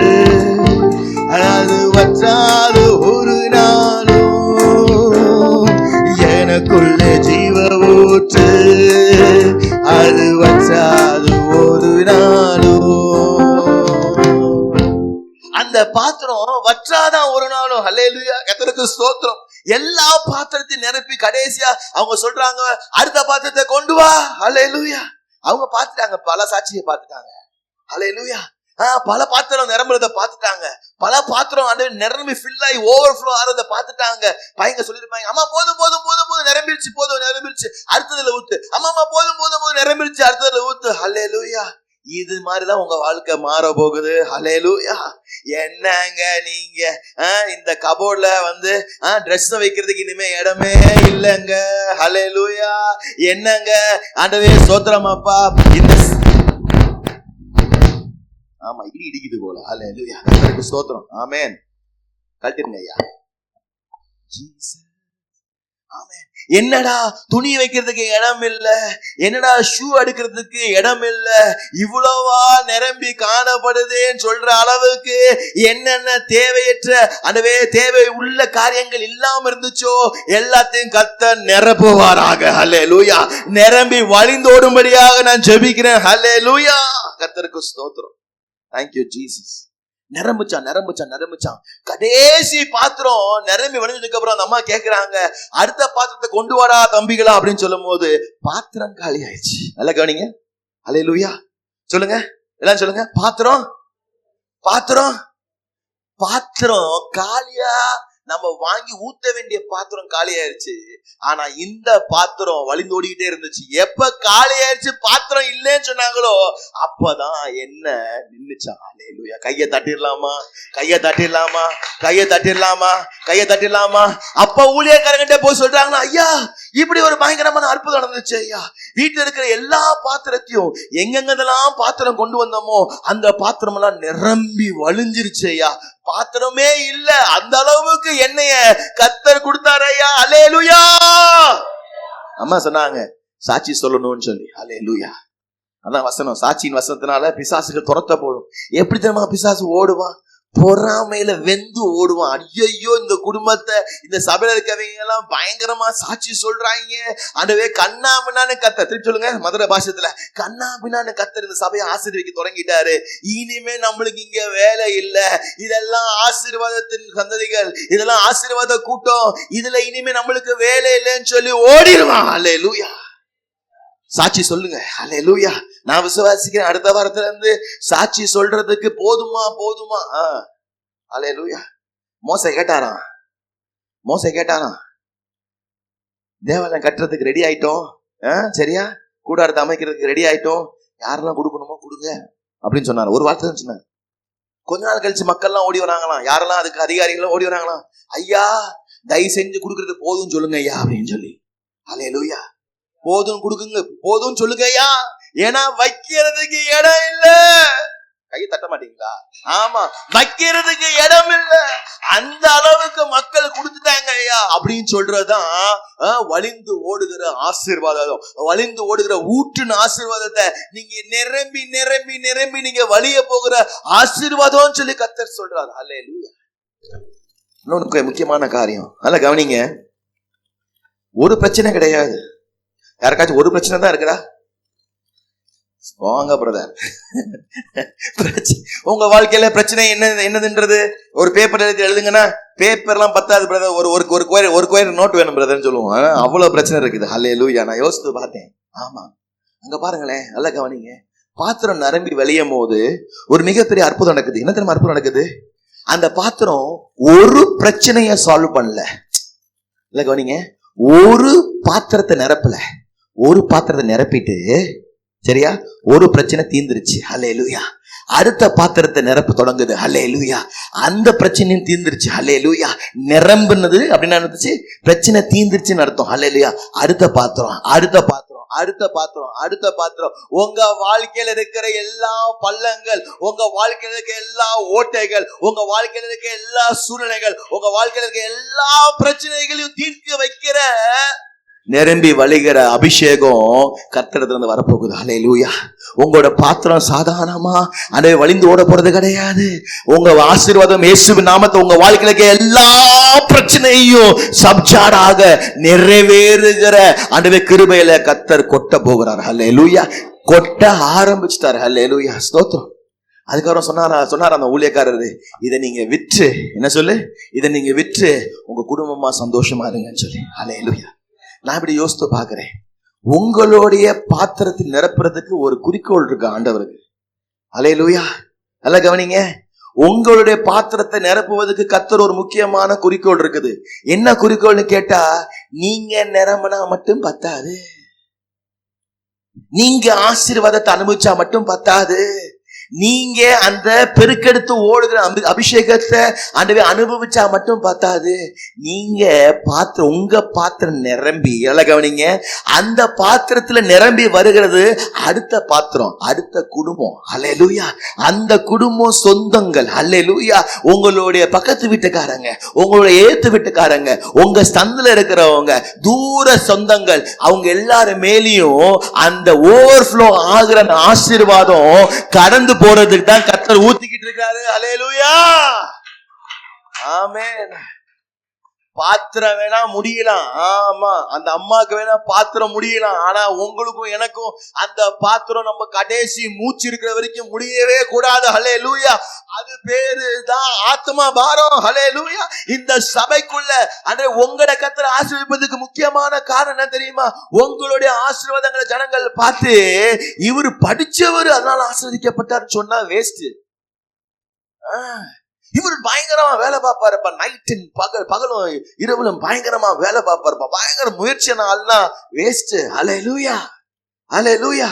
அது வற்றாது ஒரு நாளும். எனக்குள்ளே ஜீவ ஊற்று, அது வற்றாது ஒரு நாளும். அந்த பாத்திரம் வற்றாதான் ஒரு நாளும். ஹல்லேலூயா, கர்த்தருக்கு ஸ்தோத்திரம். எல்லா பாத்திரத்தையும் நிரப்பி கடைசியா அவங்க சொல்றாங்க, அடுத்த பாத்திரத்தை கொண்டு வா. ஹல்லேலூயா. அவங்க பார்த்துட்டாங்க, பல சாட்சியை பார்த்துட்டாங்க. ஹல்லேலூயா. பல பாத்திரம் நிரம்புறத பார்த்துட்டாங்க, பல பாத்திரம் நிரம்பி ஃபில் ஆகி ஓவர்ஃப்ளோ ஆறத பார்த்துட்டாங்க. பையங்க சொல்லிருப்பாங்க, அம்மா போதும் போதும் போதும் போதும் நிரம்பிடுச்சு, போதும் நிரம்பிடுச்சு, அடுத்ததுல ஊத்து. அம்மா போதும் போதும் போதும் நிரம்பிடுச்சு, அடுத்ததுல ஊத்து. ஹல்லேலூயா. இது மாதிரிதான் உங்க வாழ்க்கை மாற போகுது. ஹல்லேலூயா. என்னங்க நீங்க இந்த கபோர்ட்ல ட்ரெஸ் வைக்கிறதுக்கு இனிமே இடமே இல்லைங்க. ஹல்லேலூயா. என்னங்க ஆண்டவே ஸ்தோத்திரம் அப்பா. இந்த ஆமா இடி இடிக்குது போல. ஹல்லேலூயா, கர்த்தருக்கு ஸ்தோத்திரம். ஆமென். கழட்டிருங்க ஐயா. ஜீசஸ். ஆமென். என்னடா துணி வைக்கிறதுக்கு இடம் இல்ல, என்னடா ஷூ அடுக்கிறதுக்கு இடம் இல்ல, இவ்வளவா நிரம்பி காணப்படுதேன்னு சொல்ற அளவுக்கு என்னென்ன தேவையற்ற அதுவே தேவை உள்ள காரியங்கள் இல்லாம இருந்துச்சோ எல்லாத்தையும் கர்த்தர் நிரப்புவாராக. ஹல்லேலூயா. நிரம்பி வழிந்தோடும்படியாக நான் ஜெபிக்கிறேன். ஹல்லேலூயா, கர்த்தருக்கு ஸ்தோத்திரம். Thank you Jesus. நிரம்பிச்சான். கடைசி பாத்திரம் நிரம்பி வழிஞ்சதுக்கு அப்புறம் அந்த அம்மா கேக்குறாங்க, அடுத்த பாத்திரத்தை கொண்டு வாடா தம்பிகளா அப்படின்னு சொல்லும் போது பாத்திரம் காலி ஆயிடுச்சு. நல்லா கவனிங்க. ஹல்லேலூயா. சொல்லுங்க, எல்லாம் சொல்லுங்க. பாத்திரம் காலியா, நம்ம வாங்கி ஊத்த வேண்டிய பாத்திரம் காலி ஆயிடுச்சு. ஆனா இந்த பாத்திரம் வழிந்தோடிக்கிட்டே இருந்துச்சு. எப்ப காலி ஆயிடுச்சு, பாத்திரம் இல்லைன்னு சொன்னாங்களோ அப்பதான் என்ன நின்னுச்சா. ஹல்லேலூயா. கையை தட்டிடலாமா. அப்ப ஊழியக்காரங்கிட்ட போய் சொல்றாங்கன்னா, ஐயா இப்படி ஒரு பயங்கரமான அற்புதம் நடந்துச்சு ஐயா. வீட்டுல இருக்கிற எல்லா பாத்திரத்தையும் எங்கெங்கெல்லாம் பாத்திரம் கொண்டு வந்தோமோ அந்த பாத்திரம் எல்லாம் நிரம்பி வழிஞ்சிருச்சு ஐயா. பாத்திரமே இல்ல, அந்த அளவுக்கு எண்ணெய கர்த்தர் கொடுத்தாரு ஐயா. ஹல்லேலூயா. அம்மா சொன்னாங்க சாட்சி சொல்லணும்னு சொல்லி. ஹல்லேலூயா. அதான் வசனம். சாட்சியின் வசனத்தினால பிசாசுகள் துரத்த போடும். எப்படி தெரியுமா பிசாசு ஓடுவான்? பொறாமையில வெந்து ஓடுவான். ஐயோ இந்த குடும்பத்தை, இந்த சபையில இருக்கவங்க எல்லாம் பயங்கரமா சாட்சி சொல்றாங்க. அதுவே கண்ணா பின்னான்னு கத்தர், திருப்பி சொல்லுங்க மதுரை பாஷத்துல, கண்ணா பின்னான்னு கத்தர் இந்த சபையை ஆசீர்வதிக்க தொடங்கிட்டாரு. இனிமே நம்மளுக்கு இங்க வேலை இல்ல, இதெல்லாம் ஆசீர்வாதத்தின் சந்ததிகள், இதெல்லாம் ஆசீர்வாத கூட்டம், இதுல இனிமே நம்மளுக்கு வேலை இல்லைன்னு சொல்லி ஓடிடுவான். ஹல்லேலூயா. சாட்சி சொல்லுங்க. ஹல்லேலூயா. நான் விசுவாசிக்கிறேன் அடுத்த வாரத்துல இருந்து சாட்சி சொல்றதுக்கு போதுமா. ஹல்லேலூயா. மோசே கேட்டாராம், தேவாலயம் கட்டுறதுக்கு ரெடி ஆயிட்டோம், சரியா, கூடாரத்தை அமைக்கிறதுக்கு ரெடி ஆயிட்டோம், யாரெல்லாம் கொடுக்கணுமோ கொடுங்க அப்படின்னு சொன்னார். ஒரு வார்த்தை தான் சொன்னார். கொஞ்ச நாள் கழிச்சு மக்கள்லாம் ஓடி வராங்களாம். யாரெல்லாம் அதுக்கு அதிகாரிகளும் ஓடி வராங்களாம். ஐயா தயவு செஞ்சு கொடுக்கறது போதும் சொல்லுங்க ஐயா அப்படின்னு சொல்லி. ஹல்லேலூயா. போதும் கொடுக்குங்க, போதும் சொல்லுங்க ஐயா, ஏன்னா வைக்கிறதுக்கு இடம் இல்ல. கையை தட்ட மாட்டீங்களா? ஆமா, வைக்கிறதுக்கு இடம் இல்ல. அந்த அளவுக்கு மக்கள் கொடுத்துட்டாங்க ஐயா அப்படின்னு சொல்றதுதான் வழிந்து ஓடுகிற ஆசீர்வாதம், வழிந்து ஓடுகிற ஊற்றுன ஆசீர்வாதத்தை நீங்க நிரம்பி நிரம்பி நிரம்பி நீங்க வழிய போகிற ஆசீர்வாதம் சொல்லி கர்த்தர் சொல்றாரு. ஹல்லேலூயா. இன்னொன்னு முக்கியமான காரியம், நல்லா கவனிங்க. ஒரு பிரச்சனை கிடையாது. யாருக்காச்சும் ஒரு பிரச்சனை தான் இருக்குதா? வாங்க பிரதர், உங்க வாழ்க்கையில பிரச்சனை என்னதுன்றது ஒரு பேப்பர் எழுதுங்கன்னா பேப்பர்லாம் பத்தாது பிரதர், ஒரு கோயில் நோட் வேணும் பிரதர்ன்னு சொல்லுவோம். அவ்வளவு பிரச்சனை இருக்குது. ஹல்லேலூயா. நான் யோசித்து பார்த்தேன். ஆமா, அங்க பாருங்களேன், நல்லா கவனிங்க. பாத்திரம் நிரம்பி வெளியும் போது ஒரு மிகப்பெரிய அற்புதம் நடக்குது. என்ன தெரியுமா அற்புதம் நடக்குது? அந்த பாத்திரம் ஒரு பிரச்சனைய சால்வ் பண்ணல. இல்ல கவனிங்க, ஒரு பாத்திரத்தை நிரப்பிட்டு, சரியா, ஒரு பிரச்சனை தீர்ந்துருச்சு. ஹல்லேலூயா. அடுத்த பாத்திரத்தை நிரப்ப தொடங்குது. ஹல்லேலூயா. அந்த பிரச்சனையும் தீர்ந்துருச்சு. ஹல்லேலூயா. நிரம்புனது அப்படின்னா இருந்துச்சு, பிரச்சனை தீர்ந்துருச்சுன்னு அர்த்தம். ஹல்லேலூயா. அடுத்த பாத்திரம். உங்க வாழ்க்கையில இருக்கிற எல்லா பள்ளங்கள், உங்க வாழ்க்கையில இருக்க எல்லா ஓட்டைகள், உங்க வாழ்க்கையில இருக்க எல்லா சூழ்நிலைகள், உங்க வாழ்க்கையில இருக்க எல்லா பிரச்சனைகளையும் தீர்க்க வைக்கிற நிரம்பி வழிகிற அபிஷேகம் கர்த்தரிடத்திலிருந்து வரப்போகுது. ஹல்லேலூயா. உங்களோட பாத்திரம் சாதாரணமா வழிந்து ஓட போறது கிடையாது. உங்க ஆசீர்வாதம் இயேசுவின் நாமத்தை உங்க வாழ்க்கையில எல்லா பிரச்சனையும் சப்ஜாடாக நிறைவேறுகிற கிருபையில கர்த்தர் கொட்ட போகிறார். ஹல்லேலூயா. கொட்ட ஆரம்பிச்சிட்டார். ஹல்லேலூயா. ஸ்தோத்திரம். அதுக்கப்புறம் சொன்னார் அந்த ஊழியக்காரரு, இதை நீங்க விற்று, என்ன சொல்லு, இதை நீங்க விற்று உங்க குடும்பமா சந்தோஷமா இருங்கன்னு சொல்லி. ஹல்லேலூயா. நான் இப்படி யோசித்து பார்க்கிறேன், உங்களுடைய பாத்திரத்தை நிரப்புறதுக்கு ஒரு குறிக்கோள் இருக்கு ஆண்டவருக்கு. ஹல்லேலூயா. நல்லா கவனிங்க. உங்களுடைய பாத்திரத்தை நிரப்புவதற்கு கர்த்தர் ஒரு முக்கியமான குறிக்கோள் இருக்குது. என்ன குறிக்கோள்னு கேட்டா, நீங்க நிரம்பினா மட்டும் பத்தாது, நீங்க ஆசீர்வாதத்தை அனுபவிச்சா மட்டும் பத்தாது, நீங்க அந்த பெருக்கெடுத்து ஓடுகிற அபிஷேகத்தை அனுபவிச்சா மட்டும் பார்த்தாது, நீங்க உங்க பாத்திரம் நிரம்பி, கவனிங்க, அந்த பாத்திரத்துல நிரம்பி வருகிறது அடுத்த பாத்திரம், அடுத்த குடும்பம். ஹல்லேலூயா. அந்த குடும்பம் சொந்தங்கள். ஹல்லேலூயா. உங்களுடைய பக்கத்து வீட்டுக்காரங்க, உங்களுடைய ஏத்து வீட்டுக்காரங்க, உங்க ஸ்தந்தில இருக்கிறவங்க, தூர சொந்தங்கள், அவங்க எல்லாரும் மேலேயும் அந்த ஓவர்ஃப்ளோ ஆகிற ஆசீர்வாதம் கடந்து போறதுக்கு தான் கர்த்தர் ஊத்திக்கிட்டு இருக்காரு. ஹல்லேலூயா. ஆமென். பாத்திரம் வேணா முடியலாம், ஆமா, அந்த அம்மாக்கு வேணா பாத்திரம் முடியலாம், ஆனா உங்களுக்கும் எனக்கும் அந்த பாத்திரம் நம்ம கடைசி மூச்சு இருக்கிற வரைக்கும் முடியவே கூடாது. ஹல்லேலூயா. அது பேரு தான் ஆத்மா பாரம். ஹல்லேலூயா. இந்த சபைக்குள்ள உங்களோட கர்த்தர் ஆசீர்வதிப்பதற்கு முக்கியமான காரணம் என்ன தெரியுமா? உங்களுடைய ஆசீர்வாதங்களை ஜனங்கள் பார்த்து, இவர் படிச்சவர் அதனால ஆசீர்வதிக்கப்பட்டார் சொன்னா வேஸ்ட். இவர் பயங்கரமா வேலை பார்ப்பாருப்பா, நைட் பகலும் இரவுலும் பயங்கரமா வேலை பார்ப்பாருப்பா, பயங்கர முயற்சினா வேஸ்ட். ஹல்லேலூயா. ஹல்லேலூயா.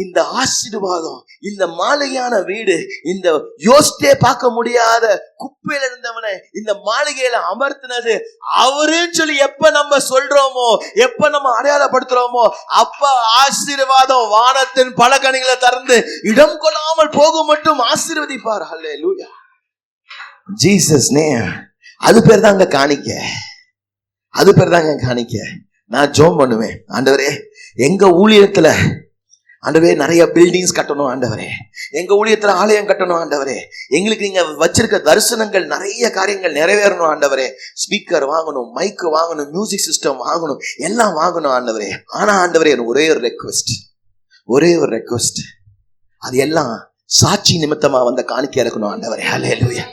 இந்த ஆசீர்வாதம், இந்த மாளிகையான வீடு, இந்த யோசித்தே பார்க்க முடியாத குப்பையில இருந்தவனை இந்த மாளிகையில அமர்த்தினது அவருன்னு சொல்லி எப்ப நம்ம சொல்றோமோ, எப்ப நம்ம அடையாளப்படுத்துறோமோ, அப்ப ஆசீர்வாதம் வானத்தின் பல கனிகளை திறந்து இடம் கொள்ளாமல் போக மட்டும் ஆசீர்வதிப்பார். ஹல்லேலூயா. Jesus name. அது பேர் தாங்க காணிக்க. அது பேர் தாங்க காணிக்க. நான் ஜெபம் பண்ணுவேன், ஆண்டவரே எங்க ஊழியத்துல ஆண்டவரே நிறைய பில்டிங்ஸ் கட்டணும், ஆண்டவரே எங்க ஊழியத்துல ஆலயம் கட்டணும், ஆண்டவரே எங்களுக்கு நீங்க வச்சிருக்க தரிசனங்கள் நிறைய காரியங்கள் நிறைவேறணும், ஆண்டவரே ஸ்பீக்கர் வாங்கணும், மைக்கு வாங்கணும், மியூசிக் சிஸ்டம் வாங்கணும், எல்லாம் வாங்கணும், ஆண்டவரே. ஆனா ஆண்டவரே ஒரே ஒரு ரெக்வெஸ்ட், அது எல்லாம் சாட்சி நிமித்தமா வந்த காணிக்கை இருக்கணும், ஆண்டவரே. ஹல்லேலூயா.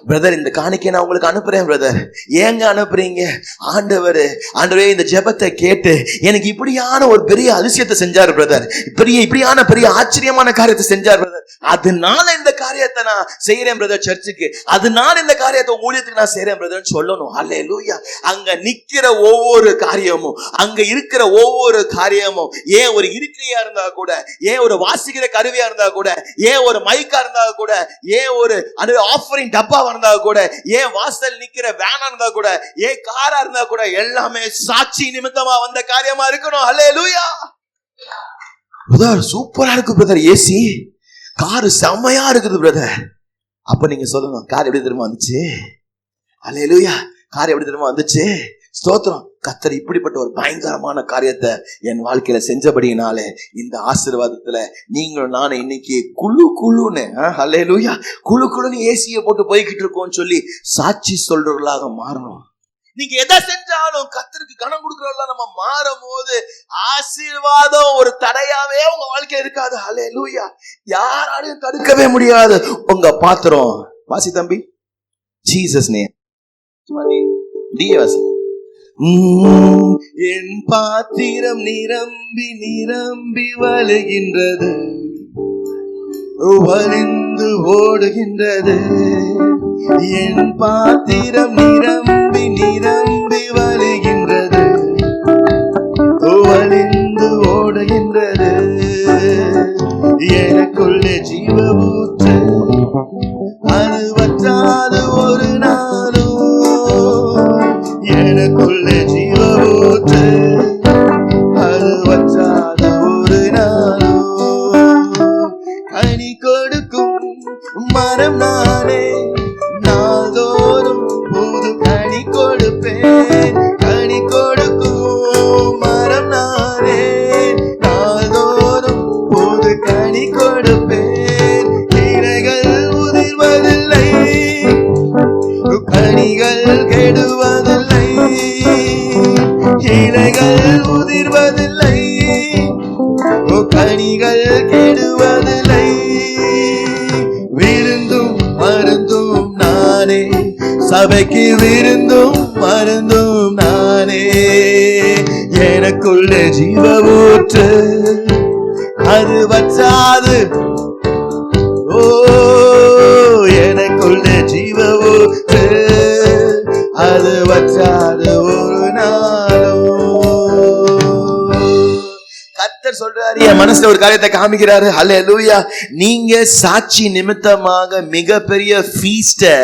பிரதர் இந்த காணிக்கை நான் உங்களுக்கு அனுப்புறேன் பிரதர். ஏங்க அனுப்புறீங்க? ஆண்டவரே இந்த ஜெபத்தை கேட்டு எனக்கு இப்படியான ஒரு பெரிய அதிசயத்தை செஞ்சாரு பிரதர், பெரிய ஆச்சரியமான காரியத்தை செஞ்சார் பிரதர், அதனால இந்த காரியத்தை நான் செய்யறேன் பிரதர் சர்ச்சுக்கு, அதனால இந்த காரியத்தை ஊழியத்துக்கு நான் செய்யறேன் பிரதர் சொல்லணும். ஹல்லேலூயா. அங்க நிக்கிற ஒவ்வொரு காரியமும், அங்க இருக்கிற ஒவ்வொரு காரியமும், ஏன் ஒரு இருக்கையா இருந்தா கூட, ஏன் ஒரு வாசிக்கிற கருவியா இருந்தா கூட, ஏன் ஒரு மைக்கா இருந்தா கூட, ஏன் ஒரு ஆஃபரிங் டப்பா இருந்தா கூட, ஏன் வாசல் நிக்கிற வேனா இருந்தா கூட, ஏன் காரா இருந்தா கூட, எல்லாமே சாட்சி நிமித்தமா வந்த காரியமா இருக்கணும். ஹல்லேலூயா. பிரதர் சூப்பரா இருக்கு பிரதர், ஏசி கார் செம்மையா இருக்குது பிரதர். அப்ப நீங்க சொல்லுங்க, கார் எப்படி தெரியுமா வந்துச்சு? ஹல்லேலூயா. கார் எப்படி தெரியுமா வந்துச்சு? ஸ்தோத்திரம். கர்த்தர் இப்படிப்பட்ட ஒரு பயங்கரமான காரியத்தை என் வாழ்க்கையில செஞ்சபடினாலே இந்த ஆசீர்வாதத்துல நீங்களும் நானும் இன்னைக்கு குழுன்னு ஹல்லேலூயா குழுன்னு ஏசியை போட்டு போய்கிட்டு இருக்கோம்னு சொல்லி சாட்சி சொல்றவர்களாக மாறணும். நீங்க எதை செஞ்சாலும் கர்த்தருக்கு கனம் கொடுக்கறவங்களா நம்ம மாறும் போது ஆசீர்வாதம் ஒரு தடையாவே உங்க வாழ்க்கை இருக்காது. ஹல்லேலூயா. யாராலையும் தடுக்கவே முடியாது. உங்க பாத்திரம் வாசி தம்பி. Jesus name. என் பாத்திரம் நிரம்பி நிரம்பி வழிகின்றது, வழிந்து ஓடுகின்றது. என் பாத்திரம் நிரம்பி நிரம்பி சபைக்கு விருந்தும் மருந்தும் நானே. எனக்குள்ள ஜீவ ஊற்று அது வற்றாது. ஓ எனக்குள்ள ஜீவ ஊற்று அது வற்றாது ஒரு நாளும். கர்த்தர் சொல்றாரு, என் மனசுல ஒரு காரியத்தை காமிக்கிறாரு. ஹல்லேலூயா. நீங்க சாட்சி நிமித்தமாக மிகப்பெரிய ஃபீஸ்ட